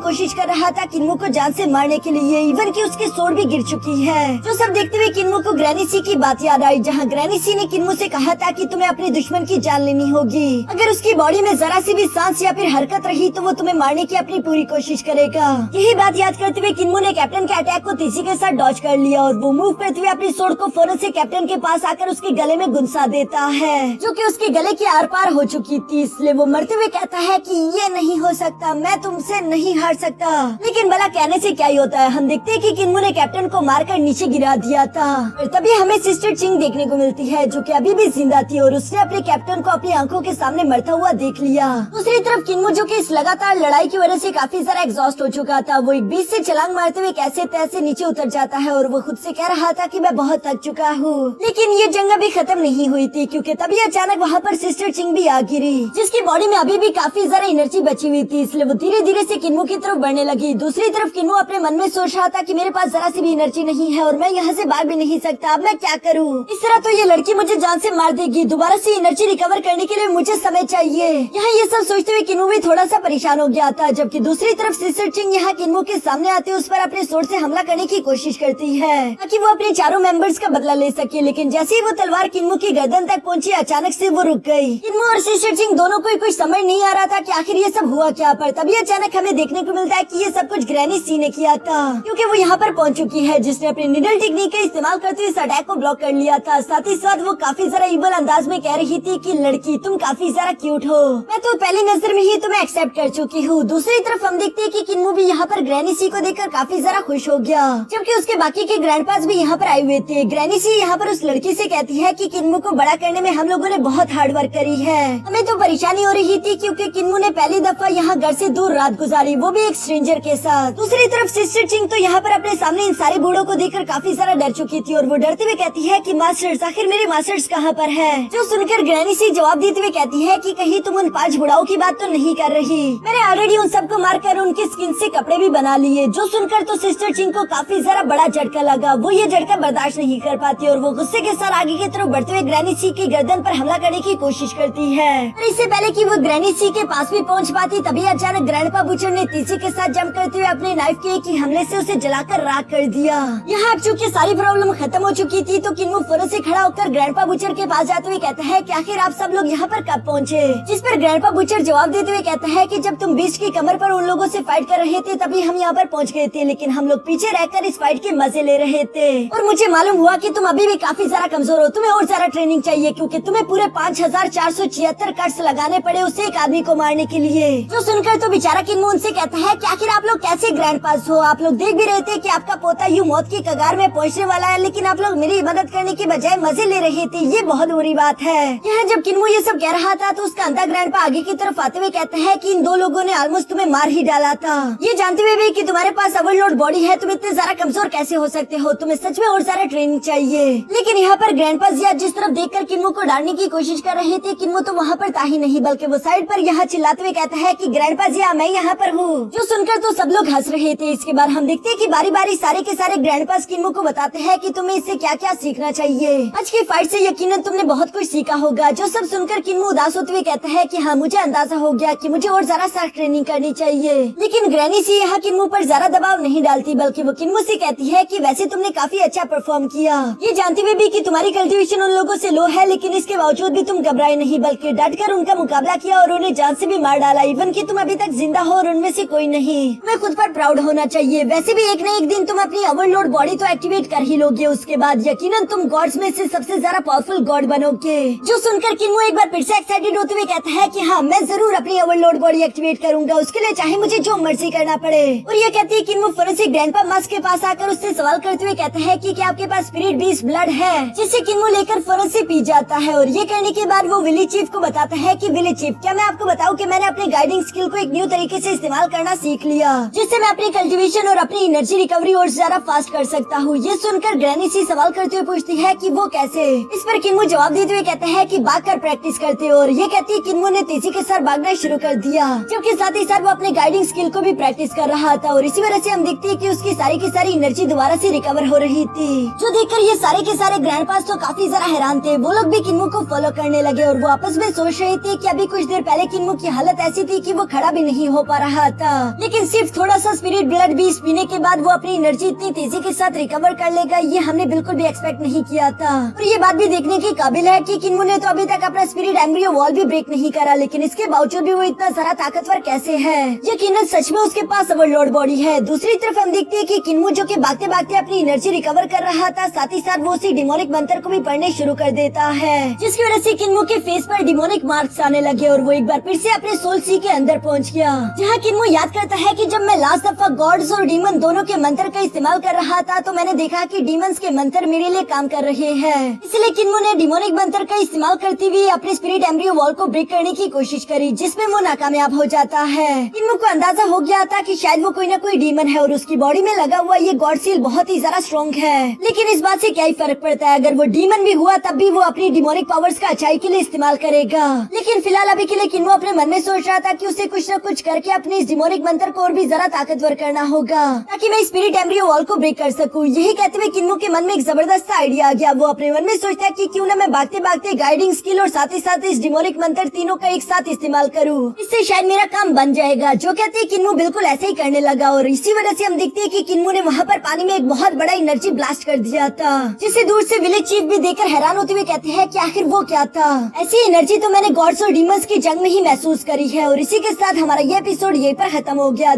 कोशिश कर रहा था किन्मू को जान से मारने के लिए। इवन की उसके सोड भी गिर चुकी है। जो सब देखते हुए किन्मू को ग्रैनी सी की बात याद आई, जहाँ ग्रैनी सी ने किन्मू से कहा था कि तुम्हें अपने दुश्मन की जान लेनी होगी। अगर उसकी बॉडी में जरा सी भी सांस या फिर हरकत रही तो वो तुम्हें मारने की अपनी पूरी कोशिश करेगा। यही बात याद करते हुए किन्मू ने कैप्टन के अटैक को तेजी के साथ डॉज कर लिया और वो मूव करते हुए अपनी सोड को फौरन से कैप्टन के पास आकर उसके गले में गुंसा देता है, जो कि उसके गले के आर पार हो चुकी थी। इसलिए वो मरते हुए कहता है कि ये नहीं हो सकता, मैं तुमसे नहीं हार सकता। लेकिन भला कहने से क्या ही होता है। हम देखते हैं कि किन्मू ने कैप्टन को मारकर नीचे गिरा दिया था। और तभी हमें सिस्टर चिंग देखने को मिलती है, जो कि अभी भी जिंदा थी और उसने अपने कैप्टन को अपनी आंखों के सामने मरता हुआ देख लिया। दूसरी तरफ किन्मू, जो कि इस लगातार लड़ाई की वजह से काफी सारा एग्जॉस्ट हो चुका था, वो एक बीच से छलांग मारते हुए कैसे तैसे नीचे उतर जाता है और वो खुद से कह रहा था कि मैं बहुत थक चुका हूँ। लेकिन ये जंग अभी खत्म नहीं हुई थी, क्योंकि तभी अचानक वहाँ पर सिस्टर चिंग भी आ गिरी, जिसकी बॉडी में अभी भी काफी ज्यादा एनर्जी बची हुई थी। इसलिए वो धीरे धीरे से किन्मू की तरफ बढ़ने लगी। दूसरी तरफ किन्मू अपने मन में सोच रहा था कि मेरे पास जरा सी भी एनर्जी नहीं है और मैं यहाँ से भाग भी नहीं सकता। अब मैं क्या करूँ? इस तरह तो ये लड़की मुझे जान से मार देगी। दोबारा से एनर्जी रिकवर करने के लिए मुझे समय चाहिए। यहाँ ये सब सोचते हुए किन्मू भी थोड़ा सा परेशान हो गया था, जबकि दूसरी तरफ सिस्टर चिंग यहाँ किन्मू के सामने आते उस पर अपने सोर्ड से हमला करने की कोशिश करती है ताकि वो अपने चारों मेंबर्स का बदला ले सके। लेकिन जैसे ही वो तलवार किन्मू की गर्दन तक पहुंची, अचानक से वो रुक गई। किन्मू और सिस्टर चिंग दोनों को कुछ समझ नहीं आ रहा था कि आखिर ये सब हुआ क्या। पर तभी अचानक हमें देखने को मिलता है कि ये सब कुछ ग्रैनी सी ने किया था, क्योंकि वो यहाँ पर पहुंच चुकी है, जिसने अपनी निडल टेक्निक का इस्तेमाल करते हुए इस अटैक को ब्लॉक कर लिया था। साथ ही साथ वो काफी जरा इवल अंदाज में कह रही थी कि लड़की तुम काफी जरा क्यूट हो, मैं तो पहली नजर में ही तुम्हें एक्सेप्ट कर चुकी हूँ। दूसरी तरफ हम देखते हैं कि किन्मू भी यहाँ पर ग्रैनी सी को देखकर काफी जरा खुश हो गया, जबकि उसके बाकी के ग्रैंडपास भी यहाँ पर आए हुए थे। ग्रैनी सी यहाँ पर उस लड़की से कहती है कि किन्मू को बड़ा करने में हम लोगों ने बहुत हार्ड वर्क करी है। हमें तो परेशानी हो रही थी क्योंकि किन्मू ने पहली दफा यहाँ घर से दूर रात गुजारी, वो भी एक स्ट्रेंजर के साथ। दूसरी तरफ सिस्टर चिंग तो यहाँ पर अपने सामने इन सारे बूढ़ों को देखकर काफी सारा डर चुकी थी और वो डरते हुए कहती है कि मास्टर्स, आखिर मेरे मास्टर्स कहाँ पर है? जो सुनकर ग्रैनी सी जवाब देते हुए कहती है कि कहीं तुम उन 5 बुढ़ाओं की बात तो नहीं कर रही? मैंने ऑलरेडी उन सबको मारकर उनकी स्किन से कपड़े भी बना लिए। जो सुनकर तो सिस्टर चिंग को काफी जरा बड़ा झटका लगा। वो ये झटका बर्दाश्त नहीं कर पाती और वो गुस्से के साथ आगे की तरफ बढ़ते हुए ग्रैनी सी की गर्दन पर हमला करने की कोशिश करती है। और इससे पहले कि वो ग्रैनी सी के पास भी पहुंच पाती, तभी अचानक ग्रैंडपा बुचर ने तीसरी के साथ जंप करते हुए अपने नाइफ के एक ही हमले से उसे जलाकर राख कर दिया। यहाँ अब चूंकि सारी प्रॉब्लम खत्म हो चुकी थी, तो किन्मू फौरन से खड़ा होकर ग्रैंडपा बुचर के पास जाते हुए कहता है कि आखिर आप सब लोग यहाँ पर कब पहुँचे? जिस पर ग्रैंडपा बुचर जवाब देते हुए कहता है कि जब तुम बीच की कमर पर उन लोगों से फाइट कर रहे थे तभी हम यहाँ पर पहुँच गए थे, लेकिन हम लोग पीछे रहकर इस फाइट के मजे ले रहे थे और मुझे मालूम हुआ कि तुम अभी भी काफी ज्यादा कमजोर हो। तुम्हें और ज्यादा ट्रेनिंग चाहिए, क्योंकि तुम्हें पूरे 5476 कट्स लगाने पड़े उसे एक आदमी को मारने के लिए। जो सुनकर तो बेचारा किन्मू उनसे कहता है कि आखिर आप लोग कैसे ग्रैंड पास हो? आप लोग देख भी रहे थे कि आपका पोता यूं मौत की कगार में पहुंचने वाला है, लेकिन आप लोग मेरी मदद करने की बजाय मजे ले रहे थे। ये बहुत बुरी बात है। यहाँ जब किन्मू ये सब कह रहा था तो उसका अंधा ग्रैंडपा आगे की तरफ आते हुए कहता है कि इन 2 लोगों ने ऑलमोस्ट तुम्हें मार ही डाला था। ये जानते हुए भी कि तुम्हारे पास ओवरलोड बॉडी है, तुम इतने ज्यादा कमजोर कैसे हो सकते हो? तुम्हें सच में और सारा ट्रेनिंग चाहिए। लेकिन यहाँ पर ग्रैंडपा जिया जिस तरफ देखकर किन्मू को डालने की कोशिश कर रहे थे, किन्मू तो वहाँ पर था ही नहीं, बल्कि वो साइड पर यहाँ चिल्लाते हुए कहता है कि ग्रैंडपा जिया मैं यहाँ पर हूँ। जो सुनकर तो सब लोग हंस रहे थे। इसके बाद हम देखते हैं कि बारी बारी सारे के सारे ग्रैंडपास किन्मू को बताते हैं कि तुम्हें इससे क्या क्या सीखना चाहिए। आज की फाइट से यकीनन तुमने बहुत कुछ सीखा होगा। जो सब सुनकर किन्मू उदास होते हुए कहता है कि हाँ, मुझे अंदाजा हो गया कि मुझे और ज्यादा सख्त ट्रेनिंग करनी चाहिए। लेकिन ग्रैनी सी यहाँ किन्मू पर ज्यादा दबाव नहीं डालती, बल्कि वो किन्मू से कहती है कि वैसे तुमने काफी अच्छा परफॉर्म किया। ये जानते हुए भी कि तुम्हारी कल्टीवेशन उन लोगों से लो है, लेकिन इसके बावजूद भी तुम घबराए नहीं, बल्कि डटकर उनका मुकाबला किया और उन्हें जान से भी मार डाला। इवन कि तुम अभी तक जिंदा हो और उनमें से कोई नहीं। तुम्हें खुद पर प्राउड होना चाहिए। वैसे भी एक न एक दिन तुम अपनी ओवरलोड बॉडी तो एक्टिवेट कर ही लोगे। उसके बाद यकीनन तुम गॉड्स में से सबसे ज्यादा पावरफुल गॉड बनोगे। जो सुनकर किन्मू एक बार फिर से एक्साइटेड होते हुए कहता है कि हाँ, मैं जरूर अपनी ओवरलोड बॉडी एक्टिवेट करूंगा, उसके लिए चाहे मुझे जो मर्जी करना पड़े। और ये कहती है किन्मू फौरन से ग्रैंडपा मास्क के पास आकर उससे सवाल करते हुए कहता है कि क्या आपके पास स्पिरिट बीस्ट ब्लड है, जिसे किन्मू लेकर फौरन से पी जाता है। और ये करने के बाद वो वो विली चीफ को बताता है कि विली चीफ, क्या मैं आपको बताऊं कि मैंने अपने गाइडिंग स्किल को एक न्यू तरीके से इस्तेमाल करना सीख लिया, जिससे मैं अपनी कल्टीवेशन और अपनी एनर्जी रिकवरी और ज्यादा फास्ट कर सकता हूँ। ये सुनकर ग्रैनी सी सवाल करते हुए पूछती है कि वो कैसे। इस पर किन्मो जवाब देते हुए कहते हैं कि भाग कर प्रैक्टिस करते हो, और ये कहती है किन्मो ने तेजी के साथ भागना शुरू कर दिया, जबकि साथ ही साथ वो अपने गाइडिंग स्किल को भी प्रैक्टिस कर रहा था। और इसी वजह से हम देखते हैं कि उसकी सारी की सारी एनर्जी दोबारा से रिकवर हो रही थी, जो देखकर ये सारे के सारे ग्रैंडपास तो काफी ज्यादा हैरान थे। वो लोग भी किन्मो को फॉलो करने लगे और वो आपस में सोच रहे थे कि अभी कुछ देर पहले किन्मो की हालत ऐसी थी कि वो खड़ा भी नहीं हो पा रहा था, लेकिन सिर्फ थोड़ा सा स्पिरिट ब्लड बीज पीने के बाद वो अपनी एनर्जी इतनी तेजी के साथ रिकवर कर लेगा, ये हमने बिल्कुल भी एक्सपेक्ट नहीं किया था। और ये बात भी देखने की काबिल है कि किन्मो ने तो अभी तक अपना स्पिरिट एम्ब्रियो वॉल भी ब्रेक नहीं करा, लेकिन इसके बावजूद भी वो इतना सारा ताकतवर कैसे है। यकीनन सच में उसके पास ओवरलोड बॉडी है। दूसरी तरफ हम देखते हैं कि किन्मो जो कि भागते भागते अपनी एनर्जी रिकवर कर रहा था, साथ ही साथ वो उसी डिमोनिक मंत्र को भी पढ़ने शुरू कर देता है, जिसकी वजह से किन्मो के फेस पर डिमोनिक मार्क्स आने लगे और वो एक बार फिर से अपने सोल सी के अंदर पहुंच गया, जहां किन्मो याद करता है कि जब मैं लास्ट दफा गॉड्स और डीमन दोनों के मंत्र का इस्तेमाल कर रहा था तो मैंने देखा कि डीमंस के मंत्र मेरे लिए काम कर रहे हैं। इसलिए किन्मो ने डिमोनिक मंत्र का इस्तेमाल करते हुए अपने स्पिरिट एम्ब्रियो वॉल को ब्रेक करने की कोशिश करी, जिसमें वो नाकामयाब हो जाता है। किन्मो को अंदाजा हो गया था कि शायद वो कोई न कोई डीमन है और उसकी बॉडी में लगा हुआ ये गॉड सील बहुत ही ज्यादा स्ट्रॉन्ग है, लेकिन इस बात से क्या ही फर्क पड़ता है, अगर वो डीमन भी हुआ तब भी वो अपनी डिमोनिक पावर्स का अच्छाई के लिए इस्तेमाल करेगा। लेकिन फिलहाल अभी के लिए किन्मो अपने मन में सोच रहा था कि उसे कुछ न कुछ करके अपने इस डिमोनिक मंत्र को और भी ज्यादा ताकतवर करना होगा, ताकि मैं स्पिरिट एम्ब्रियो वॉल को ब्रेक कर सकूं। यही कहते हुए किन्मो के मन में एक जबरदस्त आइडिया आ गया। वो अपने मन में सोचता है कि क्यों न मैं भागते भागते गाइडिंग स्किल और साथ ही साथ इस डिमोनिक मंत्र तीनों का एक साथ इस्तेमाल करूं, इससे शायद मेरा काम बन जाएगा। जो कहते हैं किन्मो बिल्कुल ऐसे ही करने लगा और इसी वजह से हम देखते हैं कि किन्मो ने वहाँ पर पानी में एक बहुत बड़ा एनर्जी ब्लास्ट कर दिया था, जिसे दूर से विलेज चीफ भी देखकर हैरान होते हुए कहते हैं कि आखिर वो क्या था। ऐसी एनर्जी तो मैंने गॉड्स और डीमंस की जंग में ही महसूस करी है। और इसी के साथ हमारा ये एपिसोड यहीं पर खत्म हो गया।